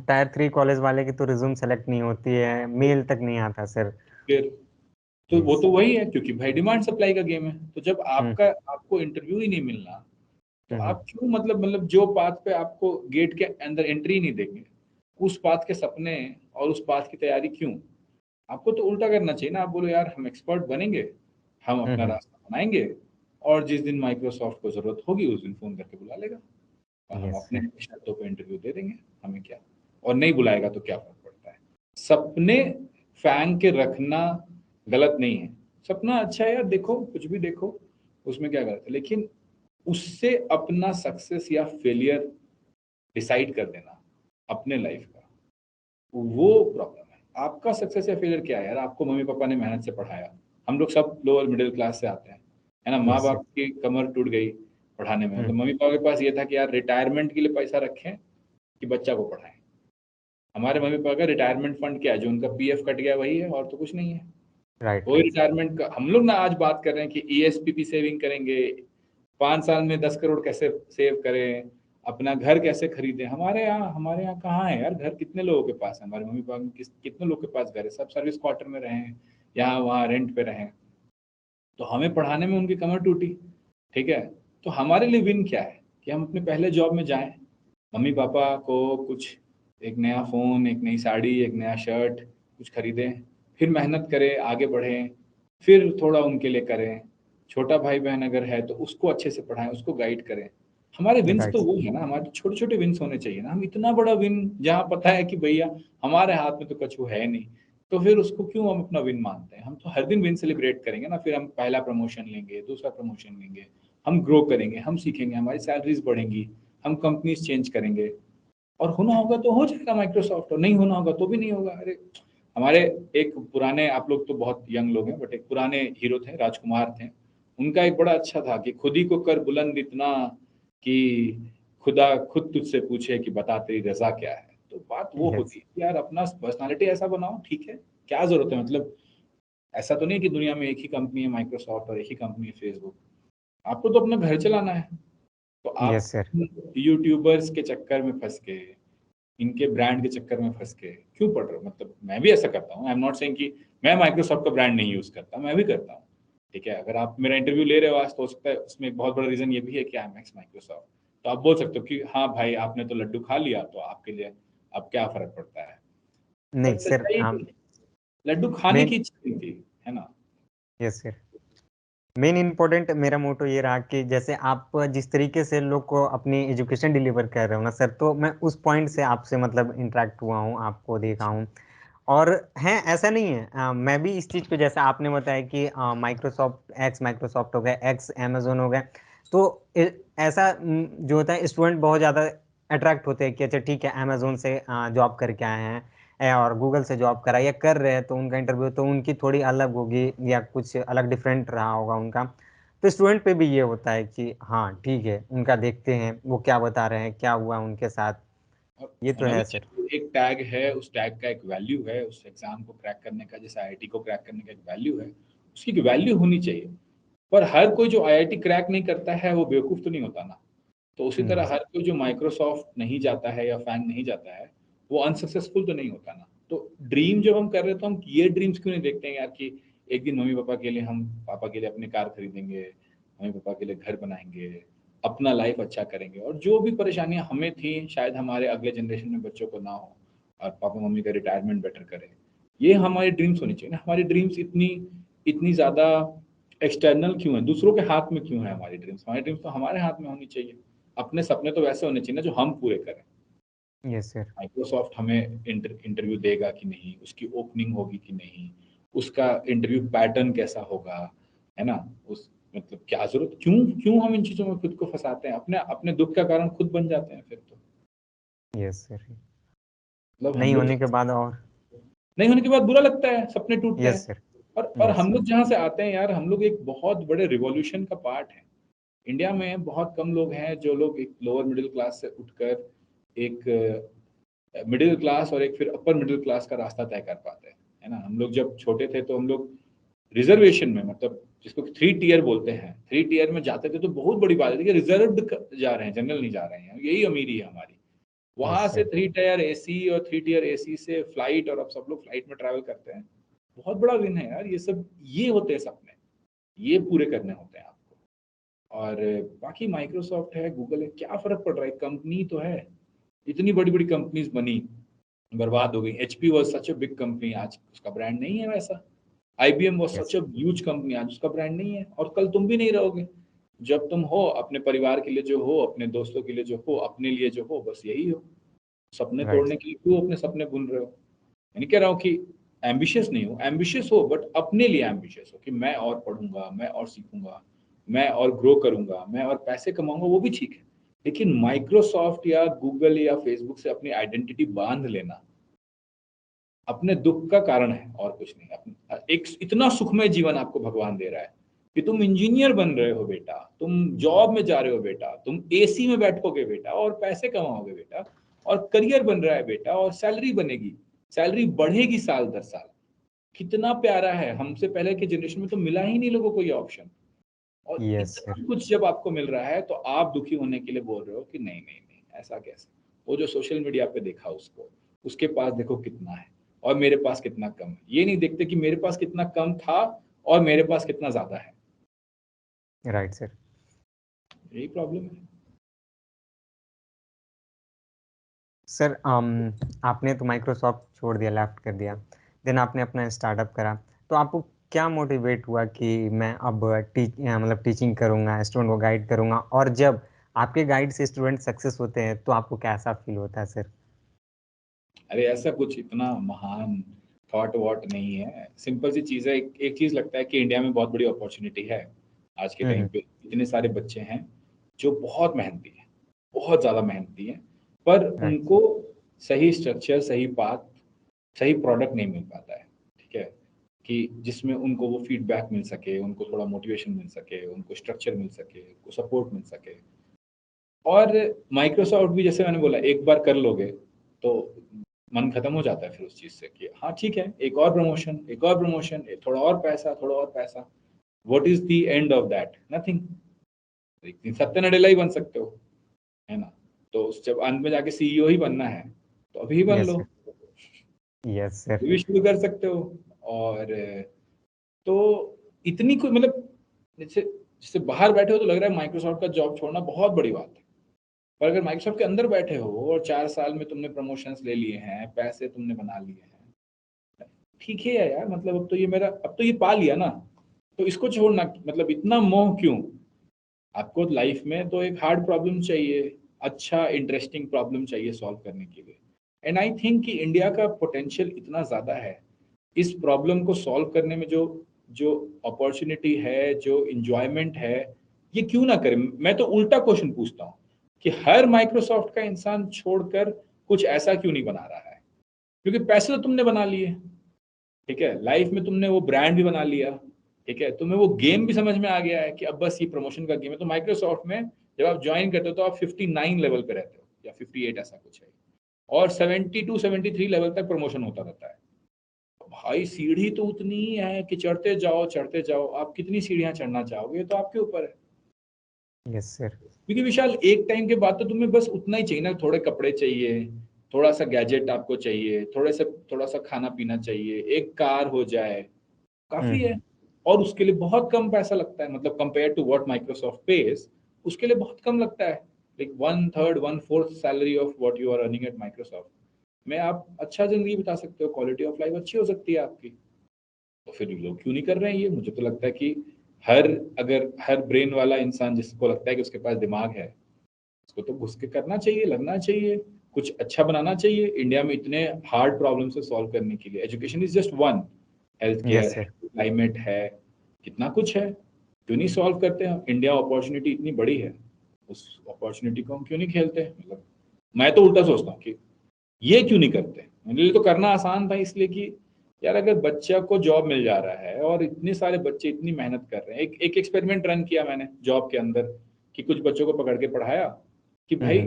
टायर 3 कॉलेज वाले की तो रिज्यूम सेलेक्ट नहीं होती है, मेल तक नहीं आता सर। फिर तो वो यस। तो वही है, क्योंकि भाई डिमांड सप्लाई का गेम है। तो जब हम्म। आपको इंटरव्यू ही नहीं मिलना, तो हम्म। आप क्यों मतलब जो पाथ पे आपको गेट के अंदर एंट्री नहीं देंगे, उस पाथ के सपने और उस पाथ की तैयारी क्यों? आपको तो उल्टा करना चाहिए ना, आप बोलो यार हम एक्सपर्ट बनेंगे, हम अपना रास्ता बनाएंगे, और जिस दिन माइक्रोसॉफ्ट को जरूरत होगी उस दिन फोन करके बुला लेगा, और हम यस अपने सर। शर्तों पे इंटरव्यू दे देंगे, हमें क्या। और नहीं बुलाएगा तो क्या फर्क पड़ता है। सपने फैंग के रखना गलत नहीं है, सपना अच्छा है यार, देखो कुछ भी देखो, उसमें क्या गलत है, लेकिन उससे अपना सक्सेस या फेलियर डिसाइड कर देना अपने लाइफ का, वो प्रॉब्लम है। आपका सक्सेस या फेलियर क्या है यार? आपको मम्मी पापा ने मेहनत से पढ़ाया, हम लोग सब लोअर मिडिल क्लास से आते हैं, है ना, माँ यस सर। बाप की कमर टूट गई पढ़ाने में, तो हम्म। मम्मी पापा के पास ये था कि यार रिटायरमेंट के लिए पैसा रखें कि बच्चा को पढ़ाएं। हमारे मम्मी पापा का रिटायरमेंट फंड क्या है? जो उनका पीएफ कट गया वही है, और तो कुछ नहीं है। राइट वही राइट सर। रिटायरमेंट का हम लोग ना आज बात कर रहे हैं कि ईएसपीपी सेविंग करेंगे, 5 साल में 10 करोड़ कैसे सेव करें, अपना घर कैसे खरीदें। हमारे यहाँ कहाँ है यार घर? कितने लोगों के पास है? हमारे मम्मी पापा कितने लोग के पास घर है? सब सर्विस क्वार्टर में रहे हैं, यहाँ वहाँ रेंट पे रहे, तो हमें पढ़ाने में उनकी कमर टूटी। ठीक है, तो हमारे लिए विन क्या है कि हम अपने पहले जॉब में जाएं, मम्मी पापा को कुछ, एक नया फ़ोन, एक नई साड़ी, एक नया शर्ट कुछ खरीदें, फिर मेहनत करें, आगे बढ़ें, फिर थोड़ा उनके लिए करें, छोटा भाई बहन अगर है तो उसको अच्छे से पढ़ाएं, उसको गाइड करें। हमारे विंस राइट तो वो है ना, हमारे छोटे छोटे विंस होने चाहिए ना। हम इतना बड़ा विन जहाँ पता है कि भैया हमारे हाथ में तो कछु है नहीं, तो फिर उसको क्यों हम अपना विन मानते हैं? हम तो हर दिन विन सेलिब्रेट करेंगे ना। फिर हम पहला प्रमोशन लेंगे, दूसरा प्रमोशन लेंगे, हम ग्रो करेंगे, हम सीखेंगे, हमारी सैलरीज बढ़ेंगी, हम कंपनीज चेंज करेंगे, और होना होगा तो हो जाएगा माइक्रोसॉफ्ट, और नहीं होना होगा तो भी नहीं होगा। अरे हमारे एक पुराने, आप लोग तो बहुत यंग लोग हैं, बट एक पुराने हीरो थे, राजकुमार थे, उनका एक बड़ा अच्छा था कि खुद ही को कर बुलंद इतना कि खुदा खुद तुझसे पूछे कि बता तेरी रजा क्या है। तो बात वो यस। होती है कि यार अपना पर्सनालिटी ऐसा बनाओ, ठीक है, क्या जरूरत है मतलब। ऐसा तो नहीं कि दुनिया में एक ही कंपनी है माइक्रोसॉफ्ट और एक ही कंपनी है फेसबुक, आपको तो अपना घर चलाना है। तो आप यस सर। यूट्यूबर्स के चक्कर में फंस के, इनके ब्रांड के चक्कर में फंस के क्यों पढ़ रहे हो? मतलब मैं भी ऐसा करता हूँ, आई एम नॉट सेइंग कि मैं माइक्रोसॉफ्ट का ब्रांड नहीं यूज करता, मैं भी करता हूँ। ठीक है, अगर आप मेरा इंटरव्यू ले रहे हो आज, तो हो सकता है उसमें एक बहुत बड़ा रीजन ये भी है कि आई एम एक्स माइक्रोसॉफ्ट, तो आप बोल सकते हो कि हाँ भाई आपने तो लड्डू खा लिया, तो आपके लिए अब क्या फर्क पड़ता है। पर नहीं सर, सच्चाई लड्डू खाने मेन की इच्छा नहीं थी, है ना। यस सर, मेन इम्पोर्टेंट मेरा मोटो ये रहा कि जैसे आप जिस तरीके से लोग को अपनी एजुकेशन डिलीवर कर रहे हो ना सर, तो मैं उस पॉइंट से आपसे मतलब इंटरेक्ट हुआ हूँ, आपको देखा हूँ। और हैं, ऐसा नहीं है, मैं भी इस चीज़ पे जैसे आपने बताया कि माइक्रोसॉफ्ट हो गया, एक्स अमेज़न हो गया, तो ऐसा जो होता है स्टूडेंट बहुत ज़्यादा अट्रैक्ट होते हैं कि अच्छा ठीक है अमेज़न से जॉब करके आए हैं, और गूगल से जॉब करा या कर रहे हैं, तो उनका इंटरव्यू तो उनकी थोड़ी अलग होगी या कुछ अलग डिफरेंट रहा होगा उनका। तो स्टूडेंट पे भी ये होता है कि हाँ ठीक है, उनका देखते हैं वो क्या बता रहे हैं, क्या हुआ उनके साथ। और ये तो होना भी है सर। चाहिए, एक टैग है, उस टैग का एक वैल्यू है, उस एग्जाम को क्रैक करने का, जैसे आईआईटी को क्रैक करने का एक वैल्यू है, उसकी एक वैल्यू होनी चाहिए। पर हर कोई जो आईआईटी क्रैक नहीं करता है वो बेवकूफ तो नहीं होता ना। तो उसी नो तरह सर। हर कोई जो माइक्रोसॉफ्ट नहीं जाता है या फैंग नहीं जाता है वो अनसक्सेसफुल तो नहीं होता ना। तो ड्रीम जब हम कर रहे हैं तो हम ये ड्रीम्स क्यों नहीं देखते हैं यार कि एक दिन मम्मी पापा के लिए, हम पापा के लिए अपनी कार खरीदेंगे, मम्मी पापा के लिए घर बनाएंगे, अपना लाइफ अच्छा करेंगे, और जो भी परेशानियां हमें थी शायद हमारे अगले जनरेशन में बच्चों को ना हो, और पापा मम्मी का रिटायरमेंट बेटर करें। ये हमारी ड्रीम्स होनी चाहिए ना। हमारी ड्रीम्स इतनी इतनी ज्यादा एक्सटर्नल क्यों है, दूसरों के हाथ में क्यों है हमारी ड्रीम्स? हमारी ड्रीम्स तो हमारे हाथ में होनी चाहिए। अपने सपने तो वैसे होने चाहिए ना जो हम पूरे करें। Yes sir. माइक्रोसॉफ्ट हमें इंटरव्यू देगा कि नहीं, उसकी ओपनिंग होगी कि नहीं, उसका इंटरव्यू पैटर्न कैसा होगा, है ना। उस मतलब क्या जरूरत, क्यों क्यों हम इन चीजों में खुद को फंसाते हैं, अपने अपने दुख का कारण खुद बन जाते हैं फिर तो। Yes sir. मतलब हम नहीं लोग, होने के बाद और। नहीं होने के बाद बुरा लगता है, सपने टूटते यस हैं। सर। और यस हम सर। लोग जहाँ से आते हैं यार, हम लोग एक बहुत बड़े रिवॉल्यूशन का पार्ट है। इंडिया में बहुत कम लोग हैं जो लोग एक लोअर मिडिल क्लास से उठकर एक मिडिल क्लास और एक फिर अपर मिडिल क्लास का रास्ता तय कर पाते हैं, है ना। हम लोग जब छोटे थे तो हम लोग रिजर्वेशन में, मतलब जिसको 3 टियर बोलते हैं, 3 टियर में जाते थे तो बहुत बड़ी बात है कि रिजर्व्ड जा रहे हैं, जनरल नहीं जा रहे हैं, यही अमीरी है हमारी। वहां यस से सर। 3 टियर एसी और 3 टियर एसी से फ्लाइट, और अब सब लोग फ्लाइट में ट्रैवल करते हैं। बहुत बड़ा विन है यार ये सब। ये होते हैं सपने, ये पूरे करने होते हैं आपको। और बाकी माइक्रोसॉफ्ट है, गूगल है, क्या फर्क पड़ रहा है, कंपनी तो है। इतनी बड़ी बड़ी कंपनीज बनी, बर्बाद हो गई। HP was such a big company, आज उसका ब्रांड नहीं है वैसा। IBM was yes. Such a huge company, आज उसका ब्रांड नहीं है, और कल तुम भी नहीं रहोगे। जब तुम हो अपने परिवार के लिए जो हो, अपने दोस्तों के लिए जो हो, अपने लिए जो हो, बस यही हो। सपने राइट। तोड़ने के लिए क्यों अपने सपने बुन रहे हो? मैं नहीं कह रहा हूँ कि एम्बिशियस नहीं हो, एम्बिशियस हो, बट अपने लिए एम्बिशियस हो कि मैं और पढ़ूंगा, मैं और सीखूंगा, मैं और ग्रो करूंगा, मैं और पैसे कमाऊंगा, वो भी ठीक है। लेकिन माइक्रोसॉफ्ट या गूगल या फेसबुक से अपनी आइडेंटिटी बांध लेना अपने दुख का कारण है, और कुछ नहीं। एक इतना सुखमय जीवन आपको भगवान दे रहा है कि तुम इंजीनियर बन रहे हो बेटा, तुम जॉब में जा रहे हो बेटा, तुम एसी में बैठोगे बेटा और पैसे कमाओगे बेटा, और करियर बन रहा है बेटा, और सैलरी बनेगी, सैलरी बढ़ेगी साल दर साल। कितना प्यारा है। हमसे पहले के जनरेशन में तो मिला ही नहीं लोगों को ये ऑप्शन। और यस सर। इतना कुछ जब आपको मिल रहा है तो आप दुखी होने के लिए बोल रहे हो कि नहीं नहीं नहीं, ऐसा कैसे। वो जो सोशल मीडिया पे देखा उसको, उसके पास देखो कितना है और मेरे पास कितना कम है। ये नहीं देखते कि मेरे पास कितना कम था और मेरे पास कितना ज्यादा है। Right sir. यही प्रॉब्लम है। सर आपने तो माइक्रोसॉफ्ट छोड़ दिया, लेफ्ट कर दिया, देन आपने अपना स्टार्टअप करा, तो आपको क्या मोटिवेट हुआ कि मैं अब मतलब टीचिंग करूंगा, स्टूडेंट को गाइड करूंगा, और जब आपके गाइड से स्टूडेंट सक्सेस होते हैं तो आपको कैसा फील होता है सर? अरे ऐसा कुछ इतना महान थॉट वॉट नहीं है, सिंपल सी चीज है। एक चीज लगता है कि इंडिया में बहुत बड़ी अपॉर्चुनिटी है आज के टाइम हम्म। पे। इतने सारे बच्चे हैं जो बहुत मेहनती हैं, बहुत ज्यादा मेहनती हैं, पर राइट। उनको सही स्ट्रक्चर, सही पाथ, सही प्रोडक्ट नहीं मिल पाता है। ठीक है, कि जिसमें उनको वो फीडबैक मिल सके, उनको थोड़ा मोटिवेशन मिल सके, उनको स्ट्रक्चर मिल सके, उनको सपोर्ट मिल सके। और माइक्रोसॉफ्ट भी जैसे मैंने बोला, एक बार कर लोगे तो मन खत्म हो जाता है फिर उस चीज से कि हाँ ठीक है, एक और प्रमोशन, एक और प्रमोशन, थोड़ा और पैसा, थोड़ा और पैसा। What is the end of that? Nothing. एक दिन सत्य नडेला ही बन सकते हो, है ना। तो जब अंत में जाके सीईओ ही बनना है तो अभी ही बन यस लो, सर। Yes sir. अभी भी शुरू कर सकते हो। और तो इतनी कोई मतलब, जैसे जैसे बाहर बैठे हो तो लग रहा है माइक्रोसॉफ्ट का जॉब छोड़ना बहुत बड़ी बात है। पर अगर माइक्रोसॉफ्ट के अंदर बैठे हो और 4 साल में तुमने प्रमोशंस ले लिए हैं, पैसे तुमने बना लिए हैं, ठीक है यार, मतलब अब तो ये पा लिया ना, तो इसको छोड़ना, मतलब इतना मोह क्यों? आपको लाइफ में तो एक हार्ड प्रॉब्लम चाहिए, अच्छा इंटरेस्टिंग प्रॉब्लम चाहिए सॉल्व करने के लिए। एंड आई थिंक कि इंडिया का पोटेंशियल इतना ज़्यादा है इस प्रॉब्लम को सॉल्व करने में, जो जो अपॉर्चुनिटी है, जो इंजॉयमेंट है, ये क्यों ना करें? मैं तो उल्टा क्वेश्चन पूछता हूँ कि हर माइक्रोसॉफ्ट का इंसान छोड़कर कुछ ऐसा क्यों नहीं बना रहा है? क्योंकि पैसे तो तुमने बना लिए, ठीक है, लाइफ में तुमने वो ब्रांड भी बना लिया, ठीक है, तुम्हें वो गेम भी समझ में आ गया है कि अब बस ये प्रमोशन का गेम है। तो माइक्रोसॉफ्ट में जब आप ज्वाइन करते हो तो आप 59 लेवल पे रहते हो या 58 ऐसा कुछ है, और 72 73 लेवल तक प्रमोशन होता रहता है। भाई सीढ़ी तो उतनी ही है कि चढ़ते जाओ, आप कितनी सीढ़ियां चढ़ना चाहोगे तो आपके ऊपर है। Yes sir. क्योंकि विशाल एक टाइम के बाद तो तुम्हें बस उतना ही चाहिए ना, थोड़े कपड़े चाहिए, थोड़ा सा गैजेट आपको चाहिए, थोड़ा सा खाना पीना चाहिए, एक कार हो जाए, काफी है। और उसके लिए बहुत कम पैसा लगता है, मतलब compare to what Microsoft page, उसके लिए बहुत कम लगता है। Like 1/3 1/4 salary of what you are earning at Microsoft में आप अच्छा जिंदगी बिता सकते हो, क्वालिटी ऑफ लाइफ अच्छी हो सकती है आपकी। तो फिर लोग क्यों नहीं कर रहे हैं ये? मुझे तो लगता है कि हर ब्रेन वाला इंसान जिसको लगता है कि उसके पास दिमाग है, उसको तो घुस के करना चाहिए, लगना चाहिए, कुछ अच्छा बनाना चाहिए। इंडिया में इतने हार्ड प्रॉब्लम से सॉल्व करने के लिए education is just one, health care yes है, सर। क्लाइमेट है, कितना कुछ है, क्यों नहीं सॉल्व करते हैं? इंडिया अपॉर्चुनिटी इतनी बड़ी है, उस अपॉर्चुनिटी को हम क्यों नहीं खेलते? मतलब मैं तो उल्टा सोचता हूँ कि ये क्यों नहीं करते? मेरे लिए तो करना आसान था, इसलिए कि यार अगर बच्चा को जॉब मिल जा रहा है और इतने सारे बच्चे इतनी मेहनत कर रहे हैं, एक एक्सपेरिमेंट रन किया मैंने जॉब के अंदर कि कुछ बच्चों को पकड़ के पढ़ाया कि भाई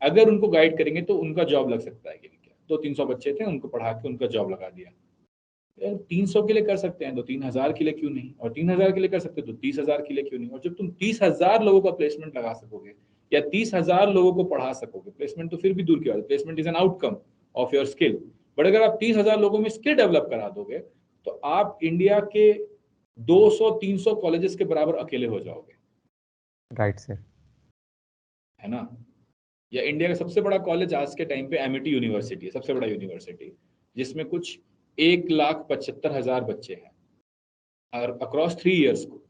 अगर उनको गाइड करेंगे तो उनका जॉब लग सकता है कि नहीं। क्या 200-300 बच्चे थे, उनको पढ़ा के उनका जॉब लगा दिया। यार 300 के लिए कर सकते हैं तो 3000 के लिए क्यों नहीं, और 3000 के लिए कर सकते हैं तो 30,000 के लिए क्यों नहीं? और जब तुम 30,000 लोगों का प्लेसमेंट लगा सकोगे या 30,000 लोगों को पढ़ा सकोगे, प्लेसमेंट तो फिर भी दूर की बात है, placement is an outcome of your skill, but अगर आप 30,000 लोगों में स्किल डेवलप करा दोगे तो आप इंडिया के 200-300 कॉलेजेस के बराबर अकेले हो जाओगे, राइट सर। है ना? या इंडिया का सबसे बड़ा कॉलेज आज के टाइम पे एमिटी यूनिवर्सिटी है, सबसे बड़ा यूनिवर्सिटी, जिसमें कुछ 1,75,000 बच्चे हैं और अक्रॉस 3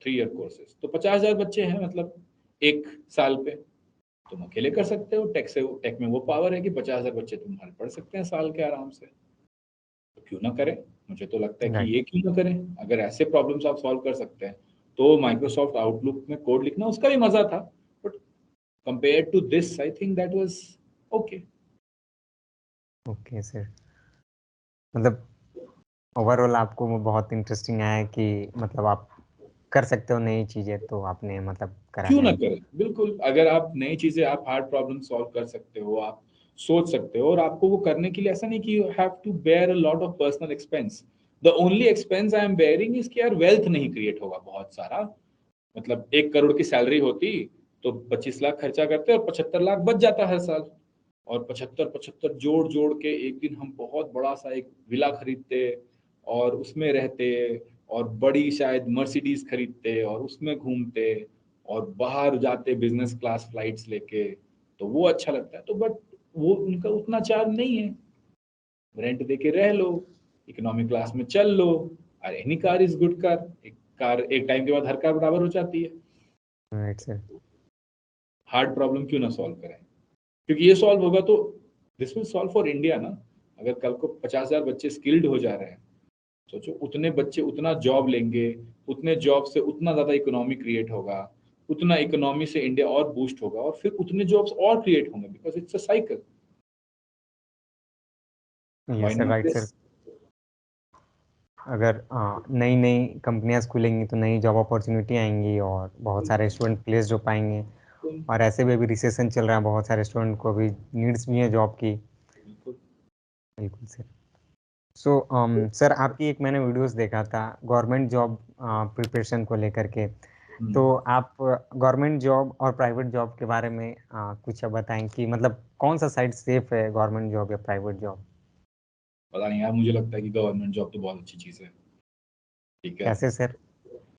ईयर कोर्सेज, तो 50,000 बच्चे हैं, मतलब एक साल पे तुम अकेले कर सकते हो। टेक में वो पावर है कि 50,000 बच्चे तुम्हारे पढ़ सकते हैं साल के आराम से, तो क्यों ना करें? मुझे तो लगता है कि राइट। ये क्यों ना करें? अगर ऐसे प्रॉब्लम्स आप सॉल्व कर सकते हैं तो माइक्रोसॉफ्ट आउटलुक में कोड लिखना उसका भी मजा था, but compare to this I think that was okay. Okay sir. मतलब ओवरऑल आपको वो बहुत इंटरेस्टिंग आया कि मतलब आप कर सकते हो नई चीज़ें, तो आपने मतलब करा क्यों है। ना करें? बिल्कुल, अगर आप नई चीजें, आप हार्ड प्रॉब्लम सॉल्व कर सकते हो, आप सोच सकते हो, और आपको वो करने के लिए ऐसा नहीं कि you have to bear a lot of personal expense. The only expense I am bearing is कि यार वेल्थ नहीं क्रिएट होगा बहुत सारा। मतलब 1 करोड़ की सैलरी होती तो 25 लाख खर्चा करते और 75 लाख बच जाता हर साल, और 75 जोड़ जोड़ के एक दिन हम बहुत बड़ा सा एक विला खरीदते और उसमें रहते, और बड़ी शायद मर्सिडीज खरीदते और उसमें घूमते और बाहर जाते बिजनेस क्लास फ्लाइट्स लेके, तो वो अच्छा लगता है। तो बट वो उनका उतना चार्म नहीं है। रेंट दे के रह लो, इकोनॉमिक क्लास में चल लो, और any car is good car. एक कार एक टाइम के बाद हर कार बराबर हो जाती है। Right sir. हार्ड प्रॉब्लम क्यों ना सॉल्व करें? क्योंकि ये सॉल्व होगा तो this will solve for India ना। अगर कल को 50,000 बच्चे स्किल्ड हो जा रहे हैं, सोचो उतने बच्चे उतना जॉब लेंगे, उतने जॉब से उतना ज्यादा इकोनॉमी क्रिएट होगा, उतना इकोनॉमी से इंडिया और बूस्ट होगा, और फिर उतने जॉब्स और क्रिएट होंगे, because it's a cycle. Why yes sir. Not right this? Sir. अगर नई नई कंपनियां खुलेंगी तो नई जॉब अपॉर्चुनिटी आएंगी और बहुत सारे स्टूडेंट प्लेस्ड हो पाएंगे। बिल्कुल और ऐसे भी अभी रिसेशन चल रहा है, बहुत सारे स्टूडेंट को अभी नीड्स भी है जॉब की। बिल्कुल। बिल्कुल सर। सो सर, आपकी एक मैंने वीडियोस देखा था गवर्नमेंट जॉब प्रिपरेशन को लेकर के। तो हम्म। आप गवर्नमेंट जॉब और प्राइवेट जॉब के बारे में कुछ बताएं कि मतलब कौन सा साइड सेफ है, गवर्नमेंट जॉब या प्राइवेट जॉब? पता नहीं यार, मुझे लगता है कि गवर्नमेंट जॉब तो बहुत अच्छी चीज है, ठीक है। कैसे सर?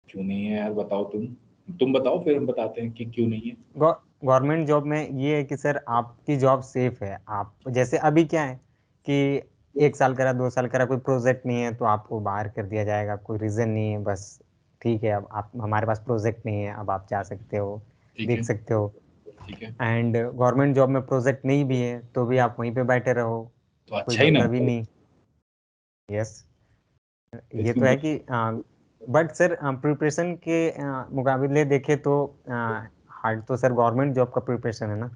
क्यों नहीं है यार, बताओ तुम। तुम बताओ, फिर हम बताते हैं कि क्यों नहीं है। गवर्नमेंट जॉब में ये है कि सर आपकी जॉब सेफ है। आप जैसे अभी क्या है कि 1 साल करा, 2 साल करा, कोई प्रोजेक्ट नहीं है तो आपको बाहर कर दिया जाएगा, कोई रीज़न नहीं है, बस ठीक है अब आप हमारे पास प्रोजेक्ट नहीं है, अब आप जा सकते हो, ठीक देख है। सकते हो। ठीक है, एंड गवर्नमेंट जॉब में प्रोजेक्ट नहीं भी है तो भी आप वहीं पे बैठे रहो, तो कोई अच्छा ही ना। मतलब ही नहीं। यस, ये इसमें तो है बड़ी कि बट सर प्रिपरेशन के मुकाबले देखें तो हार्ड तो सर गवर्नमेंट जॉब का प्रिपरेशन है ना।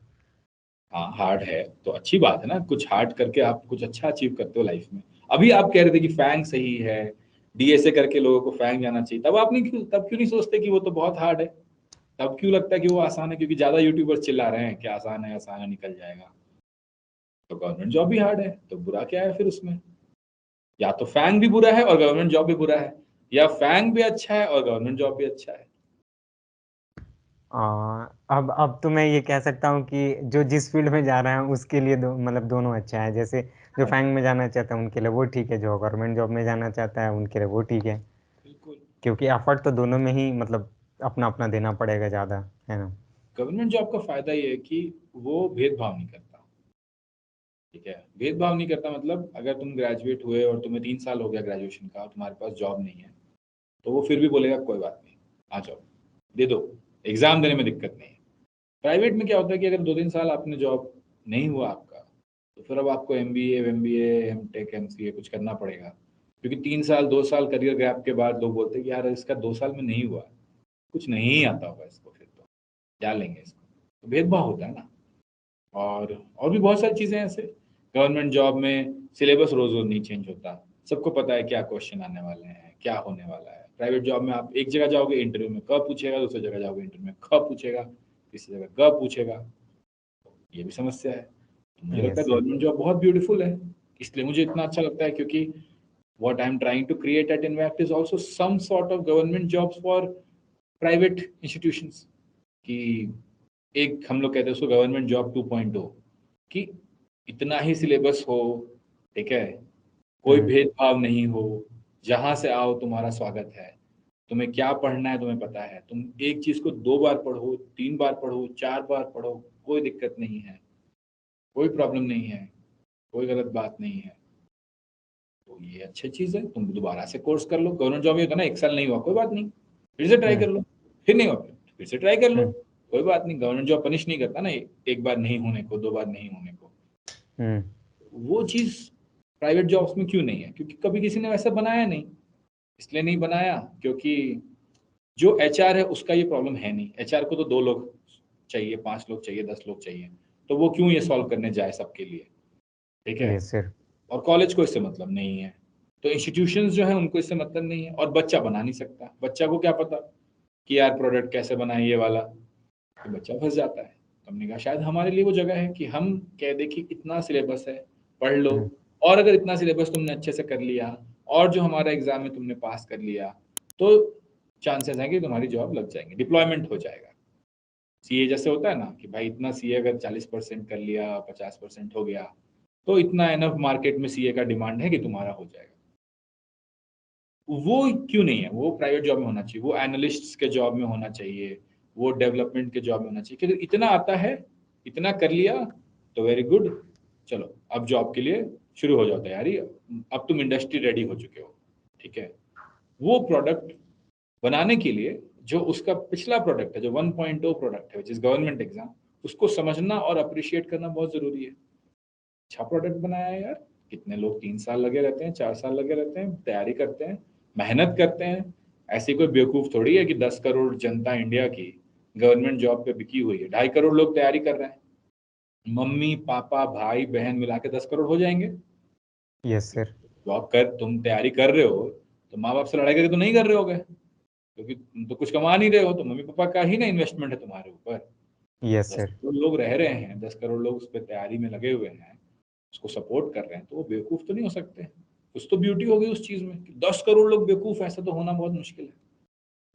हाँ हार्ड है तो अच्छी बात है ना, कुछ हार्ड करके आप कुछ अच्छा अचीव करते हो लाइफ में। अभी आप कह रहे थे कि फैंग सही है, डीएसए करके लोगों को फैंग जाना चाहिए, तब क्यों नहीं सोचते कि वो तो बहुत हार्ड है? तब क्यों लगता है कि वो आसान है? क्योंकि ज्यादा यूट्यूबर्स चिल्ला रहे हैं कि आसान है निकल जाएगा। तो गवर्नमेंट जॉब भी हार्ड है, तो बुरा क्या है फिर उसमें? या तो फैंग भी बुरा है और गवर्नमेंट जॉब भी बुरा है, या फैंग भी अच्छा है और गवर्नमेंट जॉब भी अच्छा है। अ, अब तो मैं ये कह सकता हूँ कि जो जिस फील्ड में जा रहा है उसके लिए मतलब दोनों अच्छा है। जैसे जो हाँ, फैंग में जाना चाहता है उनके लिए वो ठीक है, जो गवर्नमेंट जॉब में जाना चाहता है उनके लिए वो ठीक है। बिल्कुल। क्योंकि एफर्ट तो दोनों में ही मतलब अपना-अपना देना पड़ेगा ज़्यादा, है ना? गवर्नमेंट जॉब का फायदा ये है कि वो भेदभाव नहीं करता। ठीक है, भेदभाव नहीं करता मतलब अगर तुम ग्रेजुएट हुए और तुम्हें 3 साल हो गया ग्रेजुएशन का और तुम्हारे पास जॉब नहीं है, तो वो फिर भी बोलेगा कोई बात नहीं, आ जाओ, दे दो, एग्जाम देने में दिक्कत नहीं है। प्राइवेट में क्या होता है कि अगर 2-3 साल आपने जॉब नहीं हुआ आपका, तो फिर अब आपको एमबीए एमटेक एमसीए कुछ करना पड़ेगा। क्योंकि 3 साल 2 साल करियर गैप के बाद लोग बोलते हैं कि यार इसका 2 साल में नहीं हुआ, कुछ नहीं आता होगा इसको, फिर तो क्या लेंगे इसको। तो भेदभाव होता है ना। और भी बहुत सारी चीज़ें हैं ऐसे। गवर्नमेंट जॉब में सिलेबस रोज रोज नहीं चेंज होता, सबको पता है क्या क्वेश्चन आने वाले हैं, क्या होने वाला है। प्राइवेट जॉब में आप एक जगह जाओगे इंटरव्यू में कब पूछेगा, दूसरी जगह जाओगे इंटरव्यू में कब पूछेगा, तीसरी जगह कब पूछेगा। ये भी समस्या है। तो मुझे लगता है यस सर। गवर्नमेंट जॉब बहुत ब्यूटीफुल है। इसलिए मुझे इतना अच्छा लगता है क्योंकि what I'm trying to create at Invact is also some sort of government jobs for private institutions। कि एक हम लोग कहते हैं उसको गवर्नमेंट जॉब 2.0, कि इतना ही सिलेबस हो, ठीक है, कोई हुँ, भेदभाव नहीं हो, जहां से आओ तुम्हारा स्वागत है, तुम्हें क्या पढ़ना है तुम्हें पता है, तुम एक चीज को 2 बार पढ़ो, 3 बार पढ़ो, 4 बार पढ़ो, कोई दिक्कत नहीं है, कोई प्रॉब्लम नहीं है, कोई गलत बात नहीं है। तो ये अच्छी चीज है, तुम दोबारा से कोर्स कर लो। गवर्नमेंट जॉब ये होता है ना, 1 साल नहीं हुआ कोई बात नहीं, फिर से ट्राई हुँ, कर लो, फिर नहीं हुआ फिर से ट्राई कर लो, हुँ, कोई बात नहीं। गवर्नमेंट जॉब पनिश नहीं करता ना एक बार नहीं होने को, 2 बार नहीं होने को। हुँ, वो चीज प्राइवेट जॉब्स में क्यों नहीं है? क्योंकि कभी किसी ने वैसा बनाया नहीं। इसलिए नहीं बनाया क्योंकि जो एचआर है उसका ये प्रॉब्लम है नहीं। एचआर को तो 2 लोग चाहिए, 5 लोग चाहिए, 10 लोग चाहिए, तो वो क्यों ये सॉल्व करने जाए सबके लिए? ठीक है। Yes sir. और कॉलेज को इससे मतलब नहीं है, तो इंस्टीट्यूशंस जो है उनको इससे मतलब नहीं है। और बच्चा बना नहीं सकता, बच्चा को क्या पता कि यार प्रोडक्ट कैसे बनाए ये वाला, तो बच्चा फंस जाता है। तो हमने कहा शायद हमारे लिए वो जगह है कि हम कह दें कि इतना सिलेबस है, पढ़ लो, हुँ, और अगर इतना सिलेबस तुमने अच्छे से कर लिया और जो हमारा एग्जाम में तुमने पास कर लिया, तो चांसेस हैं कि तुम्हारी जॉब लग जाएंगे, डिप्लॉयमेंट हो जाएगा। सीए जैसे होता है ना कि भाई इतना सीए अगर 40% कर लिया, 50% हो गया, तो इतना एनफ मार्केट में सीए का डिमांड है कि तुम्हारा हो जाएगा। वो क्यों नहीं है? वो प्राइवेट जॉब में होना चाहिए, वो एनालिस्ट के जॉब में होना चाहिए, वो डेवलपमेंट के जॉब में होना चाहिए। क्योंकि इतना आता है, इतना कर लिया, तो वेरी गुड, चलो अब जॉब के लिए शुरू हो जाओ तैयारी, अब तुम इंडस्ट्री रेडी हो चुके हो। ठीक है। वो प्रोडक्ट बनाने के लिए जो उसका पिछला प्रोडक्ट है, जो 1.0 प्रोडक्ट है, विच इज गवर्नमेंट एग्जाम, उसको समझना और अप्रिशिएट करना बहुत जरूरी है। अच्छा प्रोडक्ट बनाया है यार, कितने लोग 3 साल लगे रहते हैं, 4 साल लगे रहते हैं, तैयारी करते हैं, मेहनत करते हैं। ऐसी कोई बेवकूफ थोड़ी है कि 10 करोड़ जनता इंडिया की गवर्नमेंट जॉब पे बिकी हुई है। 2.5 करोड़ लोग तैयारी कर रहे हैं, मम्मी पापा भाई बहन मिला के 10 करोड़ हो जाएंगे। Yes sir. जॉब कर, तुम तैयारी कर रहे हो, तो माँ बाप से लड़ाई करके तो नहीं कर रहे होगे, क्योंकि तुम तो कुछ कमा नहीं रहे हो, तो मम्मी पापा का ही ना इन्वेस्टमेंट है तुम्हारे ऊपर। यस दस सर। करोड़ लोग रह रहे हैं, 10 करोड़ लोग उस पर तैयारी में लगे हुए हैं, उसको सपोर्ट कर रहे हैं, तो वो बेवकूफ तो नहीं हो सकते। कुछ तो ब्यूटी होगी उस चीज में कि 10 करोड़ लोग बेवकूफ, ऐसा तो होना बहुत मुश्किल है।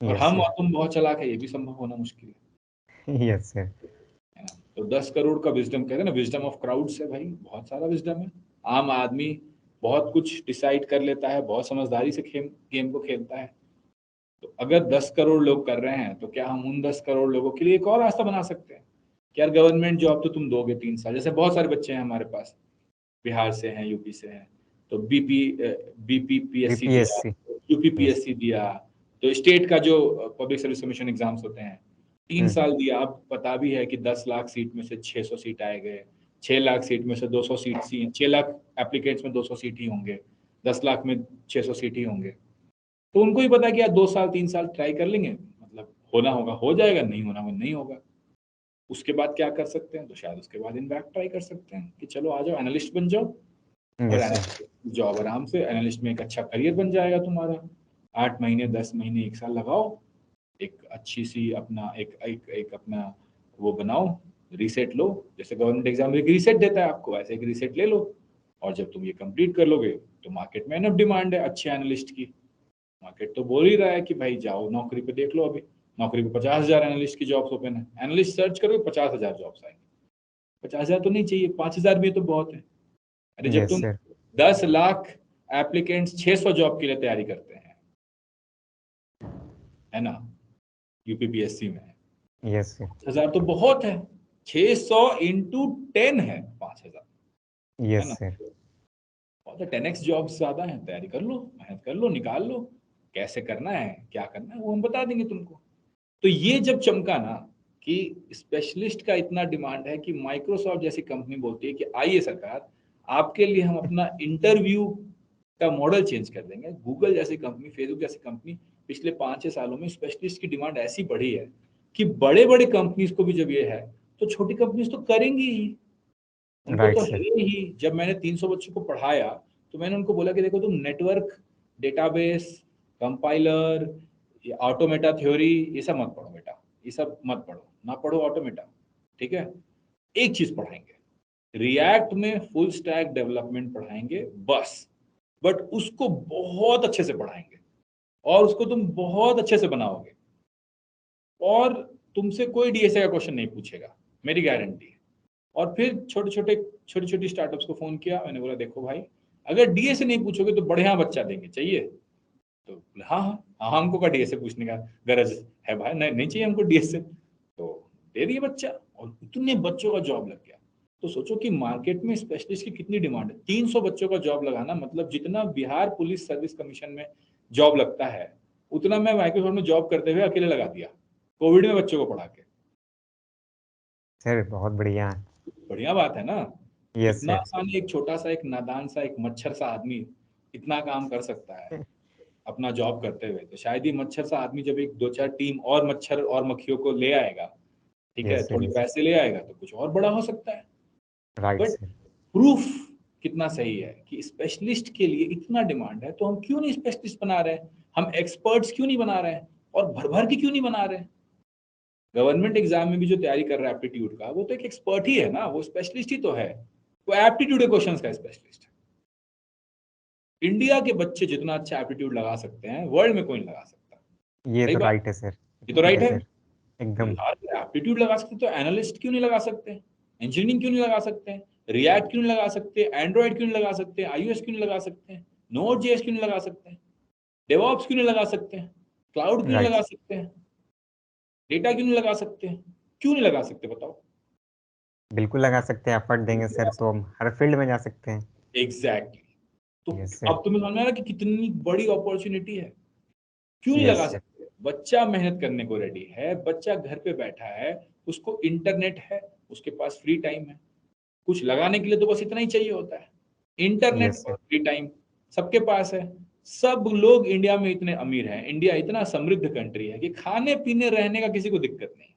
और यस हम सर। और तुम बहुत चालाक है, ये भी संभव होना मुश्किल यस सर। है ना। तो 10 करोड़ का विजडम कहते हैं ना, विजडम ऑफ क्राउड्स है भाई, बहुत सारा विजडम है। आम आदमी बहुत कुछ डिसाइड कर लेता है, बहुत समझदारी से गेम को खेलता है। तो अगर 10 करोड़ लोग कर रहे हैं तो क्या हम उन 10 करोड़ लोगों के लिए एक और रास्ता बना सकते हैं कि यार गवर्नमेंट जॉब तो तुम दोगे 3 साल, जैसे बहुत सारे बच्चे हैं हमारे पास, बिहार से हैं, यूपी से हैं, तो बीपीपीएससी दिया, बीपीएससी। यस। यूपीपीएससी दिया, तो स्टेट का जो पब्लिक सर्विस कमीशन एग्जाम्स होते हैं, 3 साल दिया। अब पता भी है कि 10 लाख सीट में से 600 सीट आए गए, 6 लाख सीट में से 200 सीट, 6 लाख एप्लीकेंट्स में 200 सीट ही होंगे, 10 लाख में 600 सीट ही होंगे। तो उनको ही पता है कि यार 2 साल 3 साल ट्राई कर लेंगे, मतलब होना होगा हो जाएगा, नहीं होना होगा नहीं होगा। उसके बाद क्या कर सकते हैं, तो शायद उसके बाद इनवैक्ट ट्राई कर सकते हैं कि चलो आ जाओ एनालिस्ट बन जाओ, और यस सर। एनालिस्ट जॉब आराम से, एनालिस्ट में एक अच्छा करियर बन जाएगा तुम्हारा। 8 महीने 10 महीने 1 साल लगाओ, एक अच्छी सी अपना एक अपना वो बनाओ, रीसेट लो, जैसे गवर्नमेंट एग्जाम में एक रीसेट देता है आपको, ऐसे एक रीसेट ले लो। और जब तुम ये कंप्लीट कर लोगे तो मार्केट में एनफ डिमांड है अच्छे एनालिस्ट की। मार्केट तो बोल ही रहा है कि भाई जाओ नौकरी पे, देख लो अभी नौकरी पे 50,000 एनालिस्ट की जॉब्स ओपन है, एनालिस्ट सर्च करोगे 50,000 जॉब्स आएंगे। 50,000 तो नहीं चाहिए, 5,000 भी तो बहुत है। अरे जब यस तुम सर। 10 लाख एप्लीकेंट्स 600 जॉब के लिए तैयारी करते हैं, है ना, यूपीपीएससी में यस सर। 5,000 तो बहुत है, 600 इंटू 10 है 5,000, है यस ना। सर। और तो 10x जॉब्स ज्यादा है, तैयारी कर लो, मेहनत कर लो, निकाल लो, कैसे करना है क्या करना है वो हम बता देंगे तुमको। तो ये जब चमका ना कि स्पेशलिस्ट का इतना डिमांड है कि माइक्रोसॉफ्ट जैसी कंपनी बोलती है कि आइए सरकार आपके लिए हम अपना इंटरव्यू का मॉडल चेंज कर देंगे। गूगल जैसी कंपनी, फेसबुक जैसी कंपनी, पिछले 5-6 सालों में स्पेशलिस्ट की डिमांड ऐसी बढ़ी है कि बड़े बड़े कंपनीज को भी जब ये है तो छोटी कंपनीज तो करेंगी ही, उनको राइट तो है सर। ही। जब मैंने 300 बच्चों को पढ़ाया तो मैंने उनको बोला कि देखो तुम network, database, compiler, automata theory, ये सब मत पढ़ो बेटा, ये सब मत पढ़ो, ना पढ़ो ऑटोमेटा, ठीक है। एक चीज पढ़ाएंगे, रिएक्ट में फुल स्टैक डेवलपमेंट पढ़ाएंगे बस, बट उसको बहुत अच्छे से पढ़ाएंगे और उसको तुम बहुत अच्छे से बनाओगे और तुमसे कोई डीएसए का क्वेश्चन नहीं पूछेगा, मेरी गारंटी है। और फिर छोटी छोटी स्टार्टअप्स को फोन किया, मैंने बोला देखो भाई अगर डीएसए नहीं पूछोगे तो बढ़िया बच्चा देंगे, चाहिए? तो बोले, हाँ हाँ हाँ, हमको का डीएसए पूछने का गरज है भाई, नहीं नहीं चाहिए हमको डीएसए। तो दे दिए बच्चा और इतने बच्चों का जॉब लग गया। तो सोचो कि मार्केट में स्पेशलिस्ट की कितनी डिमांड है। 300 बच्चों का जॉब लगाना मतलब जितना बिहार पुलिस सर्विस कमीशन में जॉब लगता है उतना मैं माइक्रोसॉफ्ट में जॉब करते हुए अकेले लगा दिया, कोविड में बच्चों को पढ़ा के। सर बहुत बढ़िया। बढ़िया बात है ना। यस इतना सर। आसानी एक छोटा सा, एक नादान सा, एक मच्छर सा आदमी इतना काम कर सकता है अपना जॉब करते हुए। तो शायद ही मच्छर सा आदमी जब एक 2-4 टीम और मच्छर और मक्खियों को ले आएगा, ठीक है, यस सर। थोड़े यस। पैसे ले आएगा तो कुछ और बड़ा हो सकता है। Right but sir. प्रूफ कितना सही है कि स्पेशलिस्ट के लिए इतना डिमांड है, तो हम क्यों नहीं स्पेशलिस्ट बना रहे हैं, हम एक्सपर्ट्स क्यों नहीं बना रहे हैं और भर भर के क्यों नहीं बना रहे हैं। गवर्नमेंट एग्जाम में भी जो तैयारी कर रहा है एप्टीट्यूड का, वो तो एक एक्सपर्ट ही है ना, वो स्पेशलिस्ट ही तो है, वो एप्टीट्यूड के क्वेश्चंस का स्पेशलिस्ट है। इंडिया के बच्चे जितना अच्छा एप्टीट्यूड लगा सकते हैं वर्ल्ड में कोई नहीं लगा सकता। ये सही तो बात, राइट है सर। ये तो राइट राइट है है। सर। तो एकदम। यार एप्टीट्यूड लगा सकते तो एनालिस्ट क्यों नहीं लगा सकते, इंजीनियरिंग क्यों नहीं लगा सकते, रिएक्ट क्यों नहीं लगा सकते, एंड्रॉइड क्यों नहीं लगा सकते, आईओएस क्यों नहीं लगा सकते, नोड जेएस क्यों नहीं लगा सकते, डेवऑप्स क्यों नहीं लगा सकते, क्लाउड क्यों नहीं राइट। लगा सकते, डेटा क्यों नहीं लगा सकते, क्यों नहीं लगा सकते बताओ। बिल्कुल लगा सकते हैं, एफर्ट देंगे सर तो हम हर फील्ड में जा सकते हैं। एग्जैक्टली। तो यस सर। अब तुम्हें समझ में आ रहा है कि कितनी बड़ी अपॉर्चुनिटी है, क्यों नहीं यस लगा सर। सकते। बच्चा मेहनत करने को रेडी है, बच्चा घर पे बैठा है, उसको इंटरनेट है, उसके पास फ्री टाइम है, कुछ लगाने के लिए तो बस इतना ही चाहिए होता है, इंटरनेट यस और सर। फ्री टाइम सबके पास है। सब लोग इंडिया में इतने अमीर हैं, इंडिया इतना समृद्ध कंट्री है कि खाने पीने रहने का किसी को दिक्कत नहीं।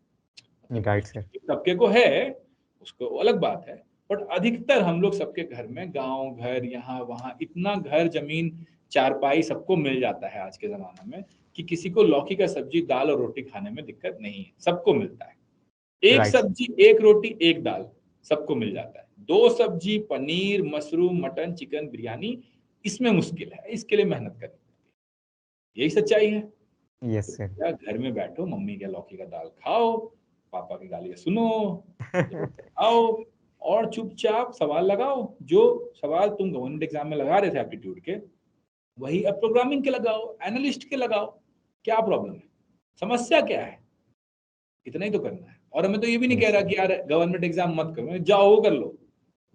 मतलब राइट कुछ सर। सबके को है, उसको अलग बात है, बट अधिकतर हम लोग सबके घर में गांव घर यहाँ वहाँ इतना घर जमीन चारपाई सबको मिल जाता है आज के जमाने में कि किसी को लौकी का सब्जी दाल और रोटी खाने में दिक्कत नहीं है, सबको मिलता है। एक राइट सर। सब्जी एक रोटी एक दाल सबको मिल जाता है, दो सब्जी paneer mushroom mutton chicken biryani इसमें मुश्किल है, इसके लिए मेहनत करनी पड़ती है, यही सच्चाई है। तो यस सर। क्या घर में बैठो, मम्मी के लौकी का दाल खाओ, पापा की गालियां सुनो, आओ और चुपचाप सवाल लगाओ। जो सवाल तुम गवर्नमेंट एग्जाम में लगा रहे थे एप्टीट्यूड के, वही अब प्रोग्रामिंग के लगाओ, एनालिस्ट के लगाओ। क्या प्रॉब्लम है, समस्या क्या है, इतना ही तो करना है। और मैं तो ये भी नहीं कह यस रहा सर। कि यार गवर्नमेंट एग्जाम मत करो, जाओ कर लो,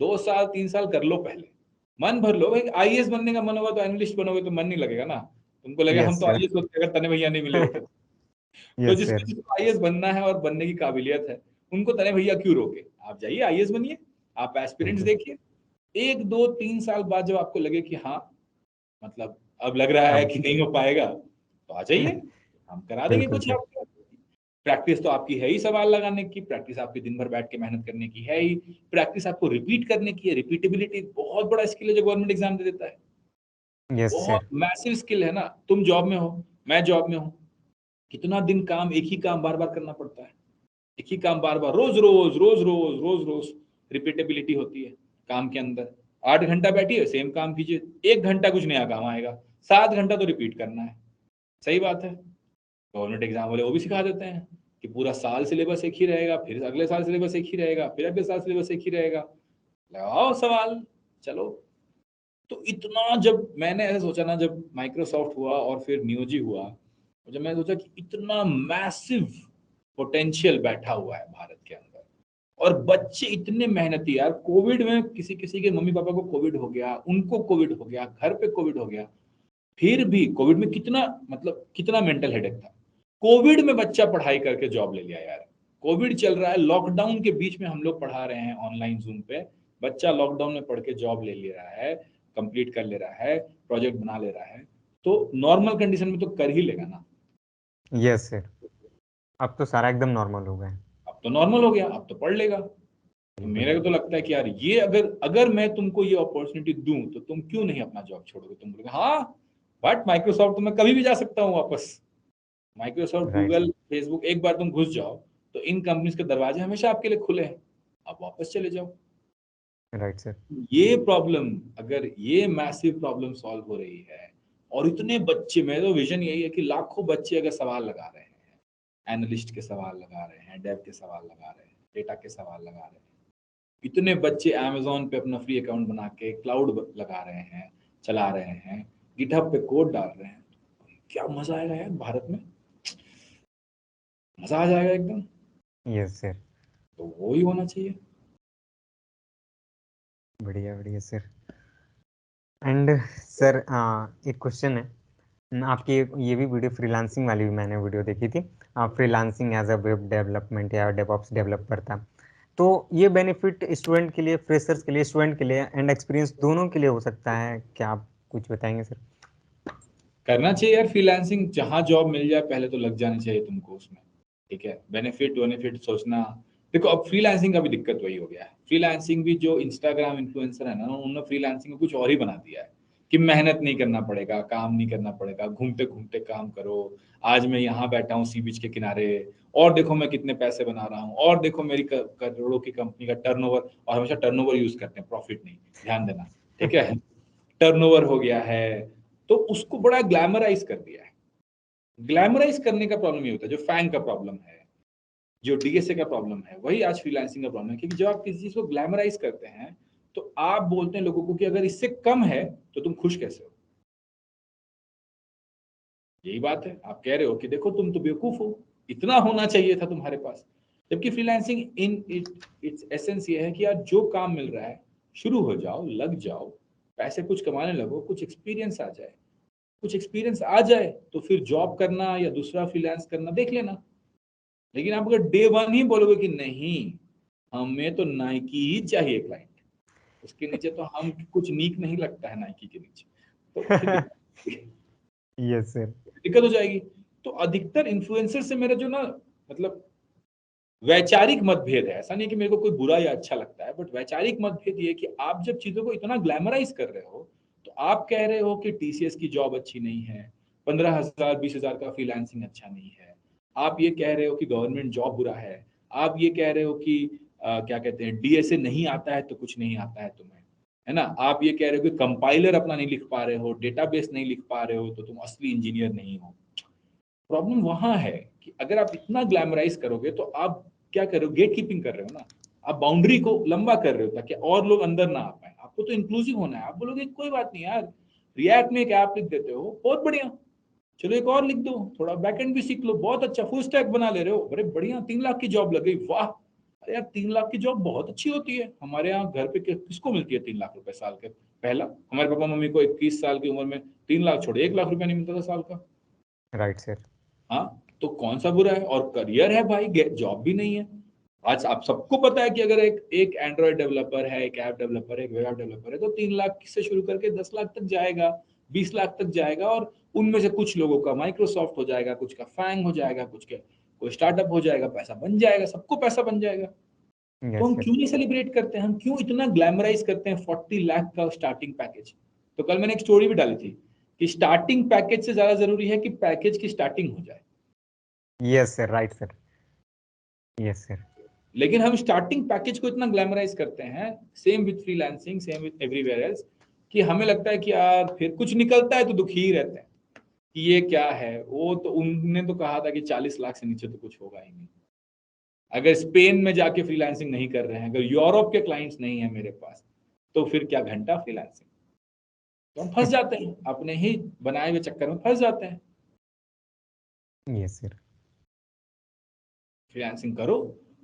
2 साल 3 साल कर लो, पहले मन भर लो। भाई आईएएस बनने का मन होगा तो एनालिस्ट बनोगे तो मन नहीं लगेगा ना, तुमको लगेगा हम यस तो सर। आईएएस होते अगर तने भैया नहीं मिले होते। तो यस सर। जिसको आईएएस बनना है और बनने की काबिलियत है, उनको तने भैया क्यों रोके, आप जाइए आईएएस बनिए, आप एस्पिरेंट्स बिल्कुल। देखिए। 1 2 3 साल बाद जब आपको लगे कि हाँ मतलब अब लग रहा है अब कि नहीं हो पाएगा, तो आ जाइए, हम करा देंगे बिल्कुल कुछ सर। आपको। प्रैक्टिस तो आपकी है ही सवाल लगाने की, प्रैक्टिस आपकी दिन भर बैठ के मेहनत करने की है ही, प्रैक्टिस आपको रिपीट करने की है। रिपीटेबिलिटी बहुत बड़ा स्किल है जो गवर्नमेंट एग्जाम दे देता है, यस बहुत सर। मैसिव स्किल है ना। तुम जॉब में हो, मैं जॉब में हूँ, कितना दिन काम एक ही काम बार बार करना पड़ता है, एक ही काम बार बार रोज रोज रोज रोज रोज रोज। रिपीटेबिलिटी होती है काम के अंदर। 8 घंटा बैठिए सेम काम कीजिए, 1 घंटा कुछ नया काम आएगा, 7 घंटा तो रिपीट करना है। सही बात है। गवर्नमेंट एग्जाम वाले वो भी सिखा देते हैं कि पूरा साल सिलेबस एक ही रहेगा, फिर अगले साल सिलेबस एक ही रहेगा, फिर अगले साल सिलेबस एक ही रहेगा, लगाओ सवाल, चलो। तो इतना जब मैंने ऐसे सोचा ना, जब माइक्रोसॉफ्ट हुआ और फिर नियोजी हुआ, तो जब मैंने सोचा कि इतना मैसिव पोटेंशियल बैठा हुआ है भारत के अंदर, और बच्चे इतने मेहनती। यार कोविड में किसी किसी के मम्मी पापा को कोविड हो गया, उनको कोविड हो गया, घर पे कोविड हो गया, फिर भी कोविड में कितना मतलब कितना मेंटल हेडेक था। कोविड में बच्चा पढ़ाई करके जॉब ले लिया यार। कोविड चल रहा है, लॉकडाउन के बीच में हम लोग पढ़ा रहे हैं ऑनलाइन जूम पे, बच्चा लॉकडाउन में पढ़ के जॉब ले ले रहा है, कंप्लीट कर ले रहा है, प्रोजेक्ट बना ले रहा है। तो नॉर्मल कंडीशन में तो कर ही लेगा ना। Yes sir. अब तो सारा एकदम नॉर्मल हो गया है। अब तो नॉर्मल हो गया, अब तो पढ़ लेगा। तो बिल्कुल। मेरे को तो लगता है कि यार ये अगर अगर मैं तुमको ये अपॉर्चुनिटी दूं तो तुम क्यों नहीं अपना जॉब छोड़ोगे। तुम बोलोगे हाँ बट माइक्रोसॉफ्ट तो मैं कभी भी जा सकता हूँ वापस। Microsoft, right Google, sir. Facebook, एक बार तुम घुस जाओ तो इन कंपनीज के दरवाजे हमेशा आपके लिए खुले हैं, आप वापस चले जाओ। Right sir. ये प्रॉब्लम, अगर ये मैसिव प्रॉब्लम सॉल्व हो रही है, और इतने बच्चे, मेरा तो विजन यही है कि लाखों बच्चे अगर सवाल लगा रहे हैं, एनालिस्ट के सवाल लगा रहे हैं, डेव के सवाल लगा रहे हैं, डेटा के सवाल लगा रहे हैं, इतने बच्चे अमेज़न पे अपना फ्री अकाउंट बना के क्लाउड लगा रहे हैं, चला रहे हैं, गिटहब पे कोड डाल रहे हैं, क्या मजा आएगा यार भारत में, मजा आ जाएगा एकदम। Yes sir. तो वो ही होना चाहिए। बढ़िया बढ़िया सर। एंड सर एक क्वेश्चन है। आपकी ये भी वीडियो फ्रीलांसिंग वाली भी मैंने वीडियो देखी थी। आप freelancing as a web development या डेवऑप्स डेवलपर था। तो ये बेनिफिट स्टूडेंट के लिए, फ्रेशर्स के लिए, स्टूडेंट के लिए एंड एक्सपीरियंस दोनों के लिए हो सकता है क्या? आप कुछ बताएंगे सर? करना चाहिए यार फ्रीलांसिंग, जहां जॉब मिल जाए पहले तो लग जानी चाहिए तुमको उसमें। ठीक है, बेनिफिट बेनिफिट सोचना। देखो अब फ्रीलांसिंग का भी दिक्कत वही हो गया है, फ्रीलांसिंग भी जो इंस्टाग्राम इन्फ्लुएंसर है ना, उन्होंने फ्रीलांसिंग को कुछ और ही बना दिया है कि मेहनत नहीं करना पड़ेगा, काम नहीं करना पड़ेगा, घूमते घूमते काम करो। आज मैं यहाँ बैठा हूँ सी बीच के किनारे, और देखो मैं कितने पैसे बना रहा हूँ, और देखो मेरी करोड़ों की कंपनी का टर्नओवर। और हमेशा टर्नओवर यूज करते हैं, प्रॉफिट नहीं, ध्यान देना। ठीक है, टर्नओवर हो गया है, तो उसको बड़ा ग्लैमराइज कर दिया है। ग्लैमराइज करने का प्रॉब्लम ये होता है, जो फैंग का प्रॉब्लम है, जो डीएसए का प्रॉब्लम है, वही आज फ्रीलांसिंग का प्रॉब्लम है। क्योंकि जब आप किसी चीज को ग्लैमराइज करते हैं तो आप बोलते हैं लोगों को कि अगर इससे कम है तो तुम खुश कैसे हो। यही बात है, आप कह रहे हो कि देखो तुम तो बेवकूफ हो, इतना होना चाहिए था तुम्हारे पास। जबकि फ्रीलांसिंग इन इट्स एसेंस ये है कि यार जो काम मिल रहा है, शुरू हो जाओ, लग जाओ, पैसे कुछ कमाने लगो, कुछ एक्सपीरियंस आ जाए, कुछ एक्सपीरियंस आ जाए तो फिर जॉब करना या दूसरा फ्रीलांस करना देख लेना। लेकिन आप अगर डे वन ही बोलोगे कि नहीं हमें तो नाइकी ही चाहिए क्लाइंट, उसके नीचे तो हम कुछ नीक नहीं लगता है नाइकी के नीचे, तो फिर यस सर। दिक्कत हो जाएगी। तो अधिकतर इन्फ्लुएंसर से मेरा जो ना मतलब वैचारिक मतभेद है, ऐसा नहीं कि मेरे को कोई बुरा या अच्छा लगता है, बट वैचारिक मतभेद ये है कि आप जब चीजों को इतना ग्लैमराइज कर रहे हो, तो आप कह रहे हो कि टीसीएस की जॉब अच्छी नहीं है, 15,000 20,000 का फ्रीलांसिंग अच्छा नहीं है, आप ये कह रहे हो कि गवर्नमेंट जॉब बुरा है, आप ये कह रहे हो कि क्या कहते हैं डीएसए नहीं आता है तो कुछ नहीं आता है तुम्हें, है ना, आप ये कह रहे हो कि कंपाइलर अपना नहीं लिख पा रहे हो, डेटाबेस नहीं लिख पा रहे हो तो तुम असली इंजीनियर नहीं हो। प्रॉब्लम वहां है कि अगर आप इतना ग्लैमराइज करोगे तो आप क्या कर रहे हो, गेट कीपिंग कर रहे हो ना, आप बाउंड्री को लंबा कर रहे हो ताकि और लोग अंदर ना आ पाए। आपको तो इंक्लूसिव होना है, आप बोलोगे कोई बात नहीं यार, रिएक्ट में एक ऐप लिख देते हो, बहुत बढ़िया, चलो एक और लिख दो, थोड़ा बैकएंड भी सीख लो, बहुत अच्छा, फुल स्टैक बना ले रहे हो, अरे बढ़िया, 3 लाख की जॉब लग गई, वाह। अरे यार 3 लाख की जॉब बहुत अच्छी होती है, हमारे यहाँ घर पे किसको मिलती है 3 लाख रुपए साल के? पहला हमारे पापा मम्मी को 21 साल की उम्र में 3 लाख छोड़े 1 लाख रुपया नहीं मिलता था साल का। Right sir. हाँ, तो कौन सा बुरा है? और करियर है भाई, जॉब भी नहीं है। आज आप सबको पता है कि अगर एक एंड्रॉयड डेवलपर है, एक ऐप डेवलपर है, एक वेब ऐप डेवलपर है, तो 3 लाख से शुरू करके 10 लाख तक जाएगा, 20 लाख तक जाएगा, और उनमें से कुछ लोगों का माइक्रोसॉफ्ट हो जाएगा, कुछ का फैंग हो जाएगा, कुछ का कोई स्टार्टअप हो जाएगा, पैसा बन जाएगा, सबको पैसा बन जाएगा। तो यस हम सर। क्यों नहीं सेलिब्रेट करते हैं? हम क्यों इतना ग्लैमराइज करते हैं 40 लाख का स्टार्टिंग पैकेज? तो कल मैंने एक स्टोरी भी डाली थी कि स्टार्टिंग पैकेज से ज्यादा जरूरी है कि पैकेज की स्टार्टिंग हो जाए। Yes sir. Right sir. Yes sir. लेकिन हम स्टार्टिंग पैकेज को इतना ग्लैमराइज करते हैं, same with freelancing, same with everywhere else, कि हमें लगता है कि यार फिर कुछ निकलता है तो दुखी ही रहते हैं कि ये क्या है, वो तो उनने तो कहा था कि 40 लाख से नीचे तो कुछ होगा ही नहीं। अगर स्पेन में जाके फ्रीलांसिंग नहीं कर रहे हैं, अगर यूरोप के क्लाइंट्स नहीं है मेरे पास, तो फिर क्या घंटा फ्रीलांसिंग? तो हम फंस जाते हैं, अपने ही बनाए हुए चक्कर में फंस जाते हैं। Yes sir. फ्रीलांसिंग करो,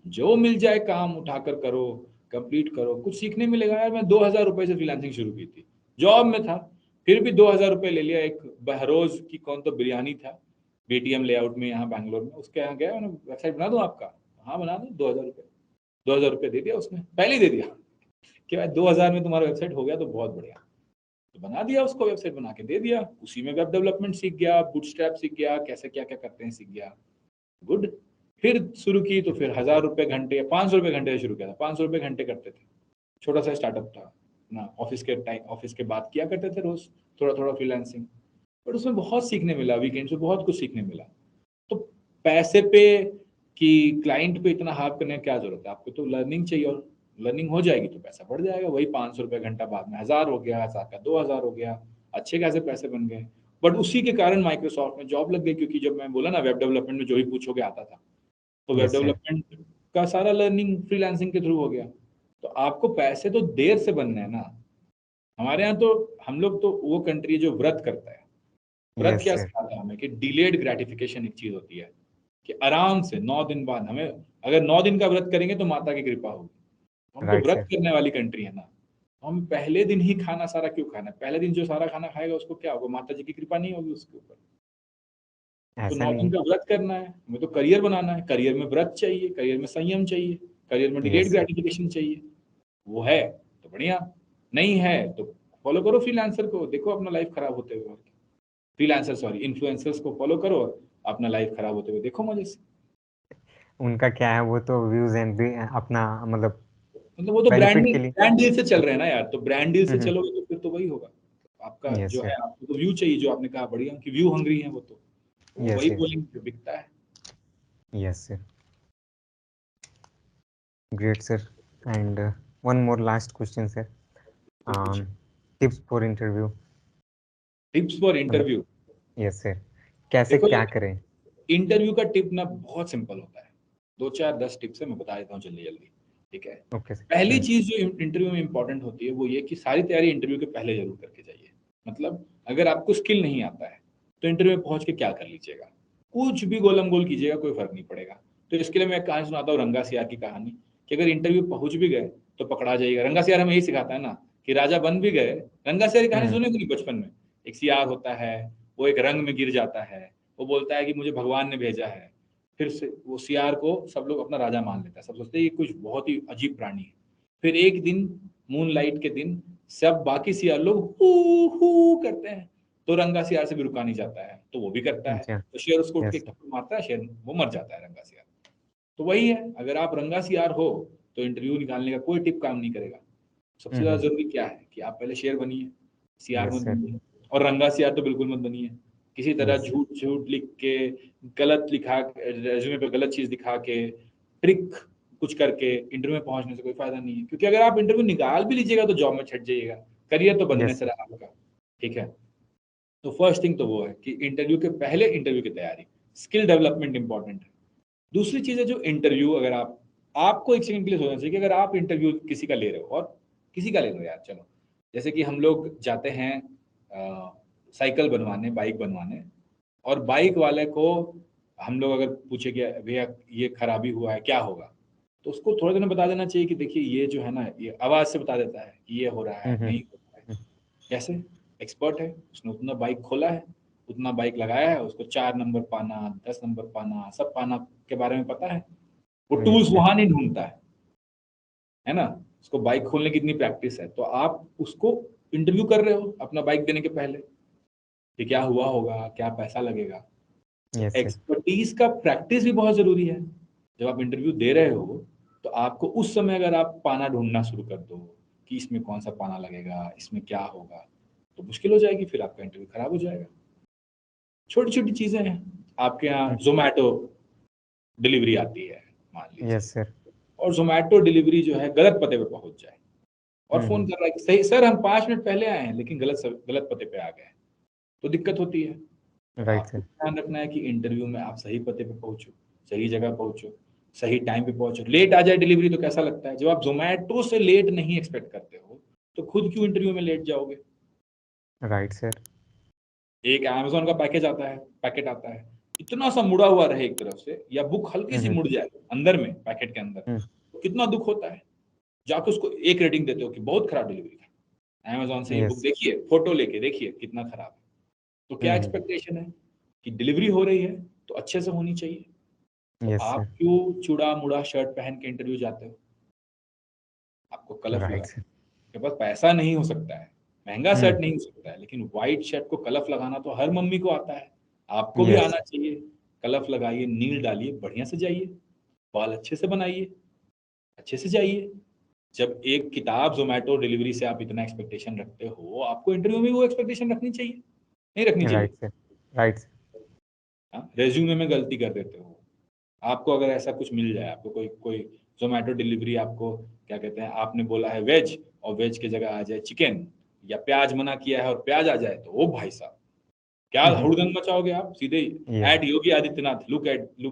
जो मिल जाए काम उठाकर करो, कंप्लीट करो, कुछ सीखने मिलेगा। यार मैं 2,000 रुपए से फ्रीलांसिंग शुरू की थी, जॉब में था, फिर भी 2,000 रुपए ले लिया। एक बहरोज की कौन तो बिरयानी था, बीटीएम लेआउट में यहाँ बैंगलोर में, उसके यहाँ गया, मैंने वेबसाइट बना दूँ आपका? हाँ बना दो, 2,000 रुपये, 2,000 रुपये दे दिया उसने, पहले ही दे दिया कि भाई 2,000 में तुम्हारा वेबसाइट हो गया तो बहुत बढ़िया। तो बना दिया उसको, वेबसाइट बना के दे दिया, उसी में वेब डेवलपमेंट सीख गया, बूटस्ट्रैप सीख गया, कैसे क्या क्या करते हैं सीख गया, गुड। फिर शुरू की तो फिर 1,000 रुपए घंटे या 500 रुपए घंटे से शुरू किया था, 500 रुपए घंटे करते थे, छोटा सा स्टार्टअप था ना, ऑफिस के बाद किया करते थे रोज थोड़ा थोड़ा फ्रीलांसिंग। बट उसमें बहुत सीखने मिला, वीकेंड में बहुत कुछ सीखने मिला। तो पैसे पे कि क्लाइंट पे इतना हार्प करने की क्या जरूरत है? आपको तो लर्निंग चाहिए, और लर्निंग हो जाएगी तो पैसा बढ़ जाएगा, वही 500 रुपए घंटा बाद में 1,000 हो गया, 1,000 का 2,000 हो गया, अच्छे खासे पैसे बन गए। बट उसी के कारण माइक्रोसॉफ्ट में जॉब लग गई, क्योंकि जब मैं बोला ना वेब डेवलपमेंट में जो भी पूछोगे आता था, तो वेब यस सर। डेवलपमेंट का सारा लर्निंग फ्रीलांसिंग के थ्रू हो गया। तो आपको पैसे तो देर से बनने हैं ना। हमारे यहाँ तो, हम लोग तो वो कंट्री है जो व्रत करता है। व्रत यस क्या सर। सिखाता है हमें कि डिलेड ग्रेटिफिकेशन एक चीज होती है, कि आराम से 9 दिन बाद हमें, अगर 9 दिन का व्रत करेंगे तो माता की कृपा होगी। हम तो राइट व्रत सर। करने वाली कंट्री है ना, हम पहले दिन ही खाना सारा क्यों खाना है? पहले दिन जो सारा खाना खाएगा उसको क्या होगा? माता जी की कृपा नहीं होगी उसके ऊपर। तो ऐसा 9 दिन नहीं। का व्रत करना है, हमें तो करियर बनाना है, करियर में व्रत चाहिए, करियर में संयम चाहिए, करियर में डिलेड यस सर। ग्रेटिफिकेशन चाहिए। वो है तो बढ़िया, नहीं है तो फॉलो करो फ्रीलांसर को, देखो अपना लाइफ खराब होते हुए। फ्रीलांसर सॉरी, इन्फ्लुएंसर्स को फॉलो करो, अपना लाइफ खराब होते हुए देखो मजे से। उनका क्या है, वो तो व्यूज एंड अपना मतलब मतलब वो तो बेनिफिट के लिए। ब्रांड डील से चल रहे हैं ना यार, तो ब्रांड डील से हम्म। चलोगे तो फिर तो वही होगा। आपका यस जो है, सर। आपको तो व्यू चाहिए, जो आपने कहा बढ़िया कि व्यू हंग्री है, वो तो वो यस वही सर। बोलेंगे जो बिकता है। Yes sir. Great sir. And one more last question sir. कुछ tips for interview. Tips for मतलब इंटरव्यू? यस सर, कैसे देखो क्या यार, करें? इंटरव्यू का टिप ना बहुत सिंपल होता है, 2 4 10 टिप्स है, मैं बता देता हूँ जल्दी जल्दी, ठीक है। Okay sir. पहली चीज जो इंटरव्यू में इंपॉर्टेंट होती है वो ये कि सारी तैयारी इंटरव्यू के पहले जरूर करके जाइए। मतलब अगर आपको स्किल नहीं आता है तो इंटरव्यू में पहुंच के क्या कर लीजिएगा, कुछ भी गोलम गोल कीजिएगा, कोई फर्क नहीं पड़ेगा। तो इसके लिए मैं एक कहानी सुनाता हूँ, रंगा सियार की कहानी, कि अगर इंटरव्यू पहुंच भी गए तो पकड़ा जाइएगा। रंगा सियार हमें यही सिखाता है ना कि राजा बन भी गए, रंगा सियार की कहानी हम्म। सुने होगी बचपन में। एक सियार होता है, वो एक रंग में गिर जाता है, वो बोलता है कि मुझे भगवान ने भेजा है। फिर से वो सियार को सब लोग अपना राजा मान लेता है, सब सोचते हैं ये कुछ बहुत ही अजीब प्राणी है। फिर एक दिन मून लाइट के दिन सब बाकी सियार लोग हू करते हैं, तो रंगा सियार से भी रुका नहीं जाता है, तो वो भी करता है, अच्छा। तो शेर उसको उठ के यस। एक थप्पड़ मारता है, शेर वो मर जाता है रंगा सियार। तो वही है, अगर आप रंगा सियार हो तो इंटरव्यू निकालने का कोई टिप काम नहीं करेगा। सबसे ज्यादा हम्म। जरूरी क्या है कि आप पहले शेर बनिए, सियार मत यस सर। बनिए। और रंगा सियार तो बिल्कुल मत बनिए, किसी तरह यस। झूठ झूठ लिख के, गलत लिखा, रेज्यूमे पे गलत चीज दिखा के, ट्रिक कुछ करके इंटरव्यू में पहुंचने से कोई फायदा नहीं है, क्योंकि अगर आप इंटरव्यू निकाल भी लीजिएगा तो जॉब में छट जाइएगा, करियर तो बनने यस से सर। रहा आपका, ठीक है। तो फर्स्ट थिंग तो वो है कि इंटरव्यू के पहले इंटरव्यू की तैयारी, स्किल डेवलपमेंट इंपॉर्टेंट है। दूसरी चीज है जो इंटरव्यू, अगर आप, आपको एक सेकंड के लिए सोचना चाहिए कि अगर आप इंटरव्यू किसी का ले रहे हो, और किसी का ले रहे हो यार, चलो जैसे कि हम लोग जाते हैं साइकिल बनवाने, बाइक बनवाने, और बाइक वाले को हम लोग अगर पूछे कि भैया ये खराबी हुआ है क्या होगा, तो उसको थोड़े दिन बता देना चाहिए कि देखिए ये जो है ना, ये आवाज से बता देता है कि ये हो रहा है, हम्म, नहीं हो रहा है। कैसे? एक्सपर्ट है, उसने उतना बाइक खोला है, उतना बाइक लगाया है, उसको 4 नंबर पाना, 10 नंबर पाना, सब पाना के बारे में पता है। वो टूल्स यस सर। वहां नहीं ढूंढता है ना। उसको बाइक खोलने की इतनी प्रैक्टिस है, तो आप उसको इंटरव्यू कर रहे हो अपना बाइक देने के पहले कि क्या हुआ होगा, क्या पैसा लगेगा। तो यस सर। एक्सपर्टीज का प्रैक्टिस भी बहुत जरूरी है। जब आप इंटरव्यू दे रहे हो तो आपको उस समय अगर आप पाना ढूंढना शुरू कर दो कि इसमें कौन सा पाना लगेगा, इसमें क्या होगा, तो मुश्किल हो जाएगी, फिर आपका इंटरव्यू खराब हो जाएगा। छोटी छोटी चीजें हैं। आपके यहाँ जोमेटो डिलीवरी आती है मान लीजिए, यस सर। और जोमेटो डिलीवरी जो है गलत पते पे पहुंच जाए, और फोन कर रहा है कि सही सर हम 5 मिनट पहले आए हैं लेकिन गलत पते पे आ गए, तो दिक्कत होती है। तो राइट आपको सर। ध्यान रखना है कि इंटरव्यू में आप सही पते पे पहुंचो, सही जगह पहुंचो, सही टाइम पे पहुंचो। लेट आ जाए डिलीवरी तो कैसा लगता है? जब आप जोमेटो से लेट नहीं एक्सपेक्ट करते हो तो खुद क्यों इंटरव्यू में लेट जाओगे? Right sir. एक अमेज़न का पैकेट आता है, इतना सा मुड़ा हुआ रहे एक तरफ से, या बुक हल्की सी मुड़ जाए अंदर में पैकेट के अंदर, तो कितना दुख होता है। जाके उसको 1 रेटिंग देते हो कि बहुत खराब डिलीवरी था। अमेज़न से ये बुक यस। देखिए, फोटो लेके देखिए कितना खराब है। तो क्या एक्सपेक्टेशन है कि डिलीवरी हो रही है तो अच्छे से होनी चाहिए। तो यस आप सर। क्यों चूड़ा मुड़ा शर्ट पहन के इंटरव्यू जाते हो? आपको कलफ राइट लगा, सर। आपके पास पैसा नहीं हो सकता है, महंगा शर्ट नहीं हो सकता है, लेकिन व्हाइट शर्ट को कलफ लगाना तो हर मम्मी को आता है, आपको भी यस। आना चाहिए। कलफ लगाइए, नील डालिए, बढ़िया से जाइए, बाल अच्छे से बनाइए, अच्छे से जाइए। जब एक किताब जोमेटो डिलीवरी से आप इतना एक्सपेक्टेशन रखते हो, आपको इंटरव्यू में वो एक्सपेक्टेशन रखनी चाहिए, नहीं रखनी चाहिए? Right sir. Right sir. हाँ, रेज्यूमे में गलती कर देते हो। आपको अगर ऐसा कुछ मिल जाए, आपको कोई कोई जोमेटो डिलीवरी, आपको क्या कहते हैं, आपने बोला है वेज और वेज की जगह आ जाए चिकन, या प्याज मना किया है और प्याज आ जाए, तो ओ भाई साहब, क्या हुड़दंग मचाओगे आप? सीधे yes. At Yogi Adityanath, look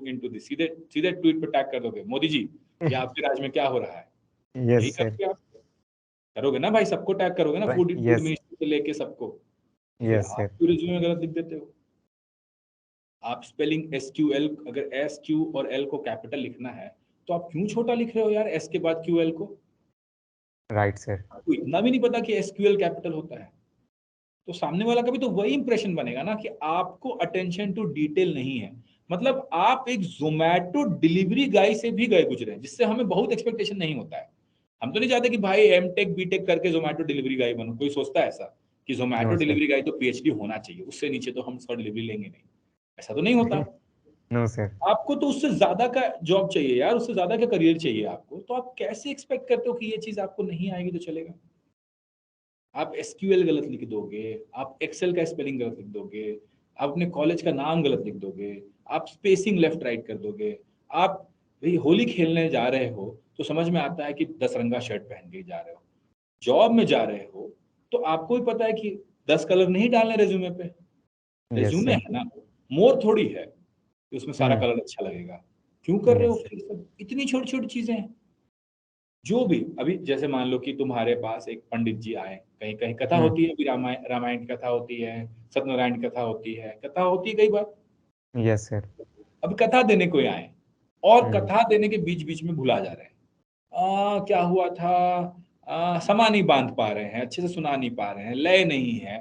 into this, सीधे सीधे ट्वीट पे टैग कर दोगे, मोदी जी ये आपके राज्य में क्या हो रहा है। यस यही सर। करोगे आप? करोगे ना भाई, सबको टैग करोगे ना, फूड फूड यस। मिनिस्टर से लेके सबको। तो फिर यस आप सर। क्यों रिज्यूमे में गलत लिख देते हो? आप स्पेलिंग SQL, अगर SQ और L को कैपिटल लिखना है तो आप क्यों छोटा लिख रहे हो यार S के बाद QL को? Right sir. आपको इतना भी नहीं पता कि SQL कैपिटल होता है। तो सामने वाला का भी तो वही इंप्रेशन बनेगा ना कि आपको अटेंशन टू डिटेल नहीं है। मतलब आप एक जोमेटो डिलीवरी गाय से भी गए गुजरे, जिससे हमें बहुत एक्सपेक्टेशन नहीं होता है। हम तो नहीं चाहते कि भाई M.Tech B.Tech करके जोमेटो डिलीवरी गाय बनो। कोई सोचता है ऐसा कि Zomato no sir. Delivery guy तो PhD होना चाहिए, उससे नीचे तो हम उसका डिलीवरी लेंगे नहीं। ऐसा तो नहीं होता। No sir. आपको तो उससे ज्यादा का जॉब चाहिए यार, उससे ज्यादा का करियर चाहिए आपको, तो आप कैसे एक्सपेक्ट करते हो कि ये चीज आपको नहीं आएगी तो चलेगा? आप SQL गलत लिख दोगे, आप एक्सेल का स्पेलिंग गलत लिख दोगे, आप अपने कॉलेज का नाम गलत लिख दोगे, आप स्पेसिंग लेफ्ट राइट कर दोगे। आप भाई होली खेलने जा रहे हो तो समझ में आता है कि 10 रंगा शर्ट पहन के जा रहे हो। जॉब में जा रहे हो तो आपको भी पता है कि 10 कलर नहीं डालने रेज्यूमे पे। Yes resume sir. है ना, मोर थोड़ी है कि उसमें सारा कलर अच्छा लगेगा। क्यों कर रहे हो यस। फिर सब? इतनी छोटी छोटी चीजें हैं। जो भी अभी जैसे मान लो कि तुम्हारे पास एक पंडित जी आए, कहीं कहीं कथा होती है, अभी रामायण रामायण की कथा होती है, सत्यनारायण की कथा होती है, कथा होती है कई बार। Yes sir. अब कथा देने कोई आए और कथा देने के बीच बीच में भुला जा रहे हैं, क्या हुआ था, समा नहीं बांध पा रहे हैं, अच्छे से सुना नहीं पा रहे हैं, लय नहीं है।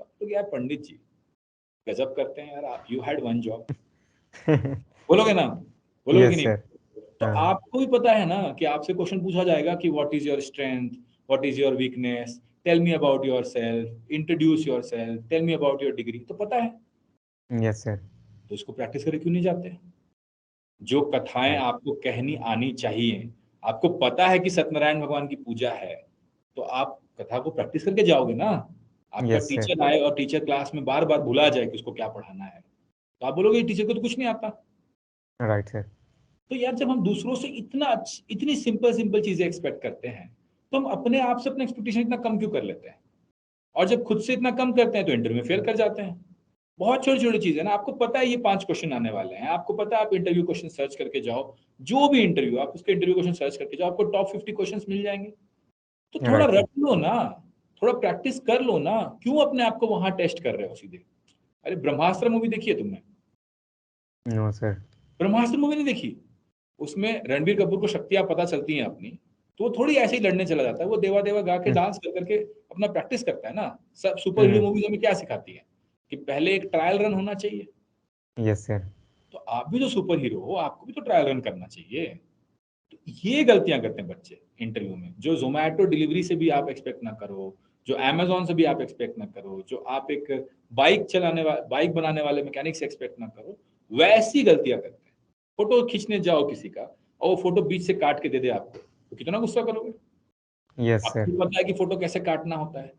तो यार पंडित जी गजब करते हैं यार, आप यू हैड वन जॉब, बोलोगे ना? बोलोगे कि यस नहीं? सर। तो हाँ। आपको भी पता है ना कि आपसे क्वेश्चन पूछा जाएगा कि what is your strength, what is your weakness, tell me about yourself, introduce yourself, tell me about your degree, तो पता है। Yes sir. तो इसको प्रैक्टिस करके क्यों नहीं जाते? जो कथाएं राइट। आपको कहनी आनी चाहिए, आपको पता है कि सत्यनारायण भगवान की पूजा है, तो आप कथा को प्रैक्टिस करके जाओगे ना। आपका यस सर। टीचर आए और टीचर क्लास में बार बार भुला जाए कि उसको क्या पढ़ाना है, तो आप बोलोगे टीचर को तो कुछ नहीं आता। Right sir. तो यार जब हम दूसरों से इतनी सिंपल सिंपल चीजें एक्सपेक्ट करते हैं, तो हम अपने आप से अपना एक्सपेक्टेशन इतना कम क्यों कर लेते हैं? और जब खुद से इतना कम करते हैं तो इंटरव्यू में फेल कर जाते हैं। बहुत छोटी छोटी चीज है ना, आपको पता है ये 5 क्वेश्चन आने वाले हैं, आपको पता है, आप इंटरव्यू क्वेश्चन सर्च करके जाओ, जो भी इंटरव्यू आप उसके इंटरव्यू क्वेश्चन सर्च करके जाओ, आपको टॉप 50 क्वेश्चन मिल जाएंगे। तो थोड़ा राइट सर। रट लो ना, थोड़ा प्रैक्टिस कर लो ना, क्यों अपने आप को वहां टेस्ट कर रहे हो सीधे? अरे ब्रह्मास्त्र मूवी देखी है तुमने? No sir. ब्रह्मास्त्र मूवी नहीं देखी? उसमें रणबीर कपूर को शक्तियां पता चलती हैं अपनी, तो वो थोड़ी ऐसे ही लड़ने चला जाता है, वो देवा देवा गा के डांस कर करके अपना प्रैक्टिस करता है ना। सब सुपर हीरो मूवीज हमें क्या सिखाती है कि पहले एक ट्रायल रन होना चाहिए। Yes sir. तो आप भी तो सुपर हीरो हो, आपको भी तो ट्रायल रन करना चाहिए। तो ये गलतियां करते हैं बच्चे इंटरव्यू में, जो जोमेटो डिलीवरी से भी आप एक्सपेक्ट ना करो, जो अमेजोन से भी आप एक्सपेक्ट ना करो, जो आप एक बाइक बनाने वाले मैकेनिक से एक्सपेक्ट ना करो, वैसी गलतियां करते हैं। फोटो खींचने जाओ किसी का और वो फोटो बीच से काट के दे दे आपको, तो कितना गुस्सा करोगे? यस आपको सर। भी पता है कि फोटो कैसे काटना होता है,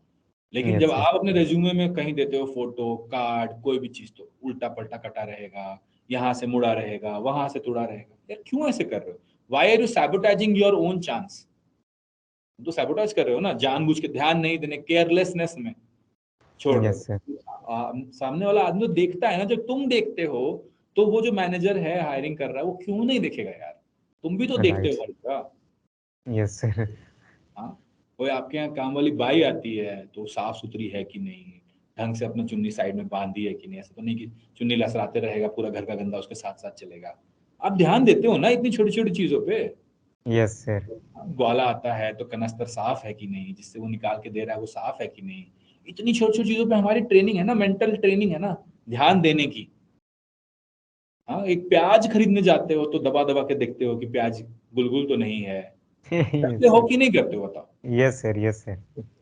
लेकिन जब यस सर। आप अपने रेज्यूमे में कहीं देते हो फोटो कार्ड कोई भी चीज, तो उल्टा पलटा कटा रहेगा, यहाँ से मुड़ा रहेगा, वहां से तुड़ा रहेगा। यार क्यों ऐसे कर रहे हो? Why are you sabotaging your own chance? तो सैबोटाइज कर रहे हो ना, जानबूझ के, ध्यान नहीं देने, केयरलेसनेस में छोड़ रहे यस सर। हो। सामने वाला आदमी तो देखता है ना, जब तुम देखते हो तो वो जो मैनेजर है हायरिंग कर रहा है, वो क्यों नहीं देखेगा यार? तुम भी तो देखते राइट। हो हर जगह। Yes sir. हाँ, कोई आपके यहाँ काम वाली बाई आती है तो साफ सुथरी है कि नहीं, ढंग से अपना चुन्नी साइड में बांधी है कि नहीं, ऐसा तो नहीं कि चुन्नी लसराते रहेगा, पूरा घर का गंदा उसके साथ साथ चलेगा। आप ध्यान देते हो ना इतनी छोटी छोटी चीजों पे। Yes sir. ग्वाला आता है तो कनस्तर साफ है कि नहीं, जिससे वो निकाल के दे रहा है वो साफ है कि नहीं। इतनी छोटी छोटी चीजों पे हमारी ट्रेनिंग है ना, मेंटल ट्रेनिंग है ना, ध्यान देने की। हाँ, एक प्याज खरीदने जाते हो तो दबा दबा के देखते हो कि प्याज गुलगुल तो नहीं है। यस करते हो सर। कि नहीं करते हो बताओ? Yes sir. Yes sir.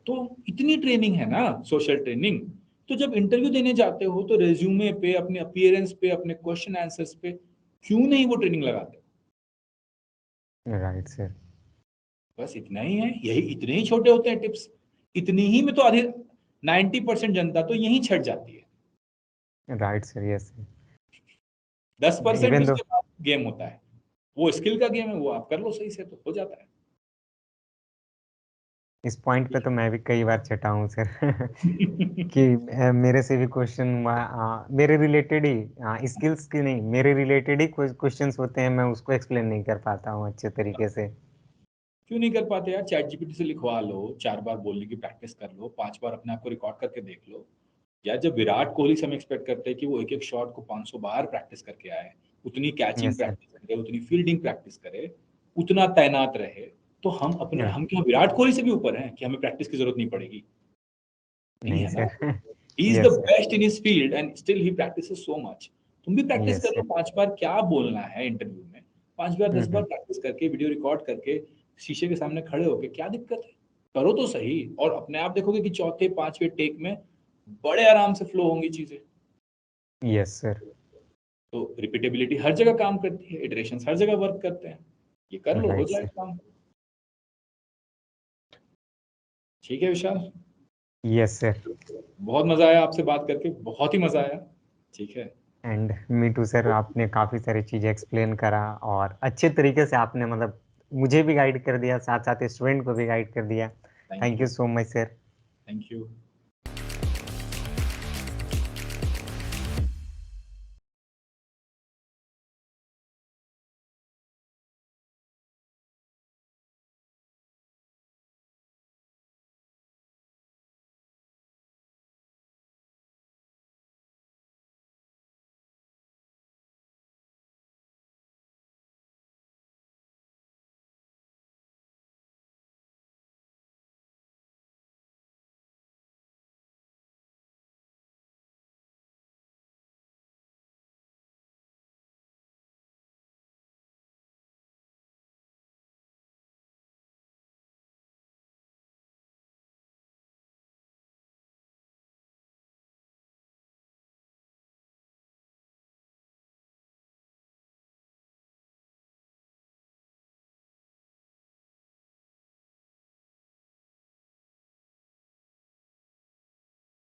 तो इतनी ट्रेनिंग है ना, सोशल ट्रेनिंग। तो जब इंटरव्यू देने जाते हो तो रेज्यूमे पे, अपने अपीयरेंस पे, अपने क्वेश्चन आंसर्स पे क्यों नहीं वो ट्रेनिंग लगाते? Right sir. बस इतना ही है, यही इतने ही छोटे होते हैं टिप्स। इतनी ही में तो आधे 90% जनता तो यहीं छट जाती है। Right sir. Yes sir. 10% even though उसके बाद गेम होता है, वो स्किल का गेम है, वो आप कर लो सही से तो हो जाता है। इस पॉइंट पे तो मैं भी कई बार चटा हूँ सर। कि मेरे से भी क्वेश्चन हुआ, मेरे रिलेटेड ही, स्किल्स की नहीं, मेरे रिलेटेड ही क्वेश्चंस होते हैं, मैं उसको एक्सप्लेन नहीं कर पाता हूँ अच्छे तरीके से। क्यों नहीं कर पाते यार? चैट जीपीटी से लिखवा लो, 4 बार बोलने की प्रैक्टिस कर लो, 5 बार अपने आप को रिकॉर्ड करके देख लो। यार जब विराट कोहली से हम एक्सपेक्ट करते हैं कि वो एक एक शॉट को 500 बार प्रैक्टिस करके आए, उतनी कैचिंग यस सर। प्रैक्टिस करे, उतनी फील्डिंग प्रैक्टिस करे, उतना तैनात रहे, तो हम क्या विराट कोहली से भी ऊपर हैं कि हमें प्रैक्टिस की जरूरत नहीं पड़ेगी? नहीं नहीं है ना। Sir. He is the yes sir. Best in his field and still he practices so much. तुम भी प्रैक्टिस यस कर लो, सर। 5 बार क्या बोलना है इंटरव्यू में, 5 बार 10 बार हम्म। प्रैक्टिस करके, वीडियो रिकॉर्ड करके, शीशे के सामने खड़े होके, क्या दिक्कत है? करो तो सही, और अपने आप देखोगे कि चौथे पांचवे टेक में बड़े आराम से फ्लो होंगी चीजें। Yes sir. तो रिपीटेबिलिटी हर जगह काम करती है, इटरेशंस हर जगह वर्क करते हैं। ये कर लो, हो राइट सर। जाएगा काम। ठीक है विशाल, यस सर। बहुत मजा आया आपसे बात करके, बहुत ही मजा आया। ठीक है। एंड मी टू सर, आपने काफ़ी सारी चीज़ें एक्सप्लेन करा और अच्छे तरीके से आपने मतलब मुझे भी गाइड कर दिया, साथ साथ स्टूडेंट को भी गाइड कर दिया। Thank thank you. You so much sir. Thank you.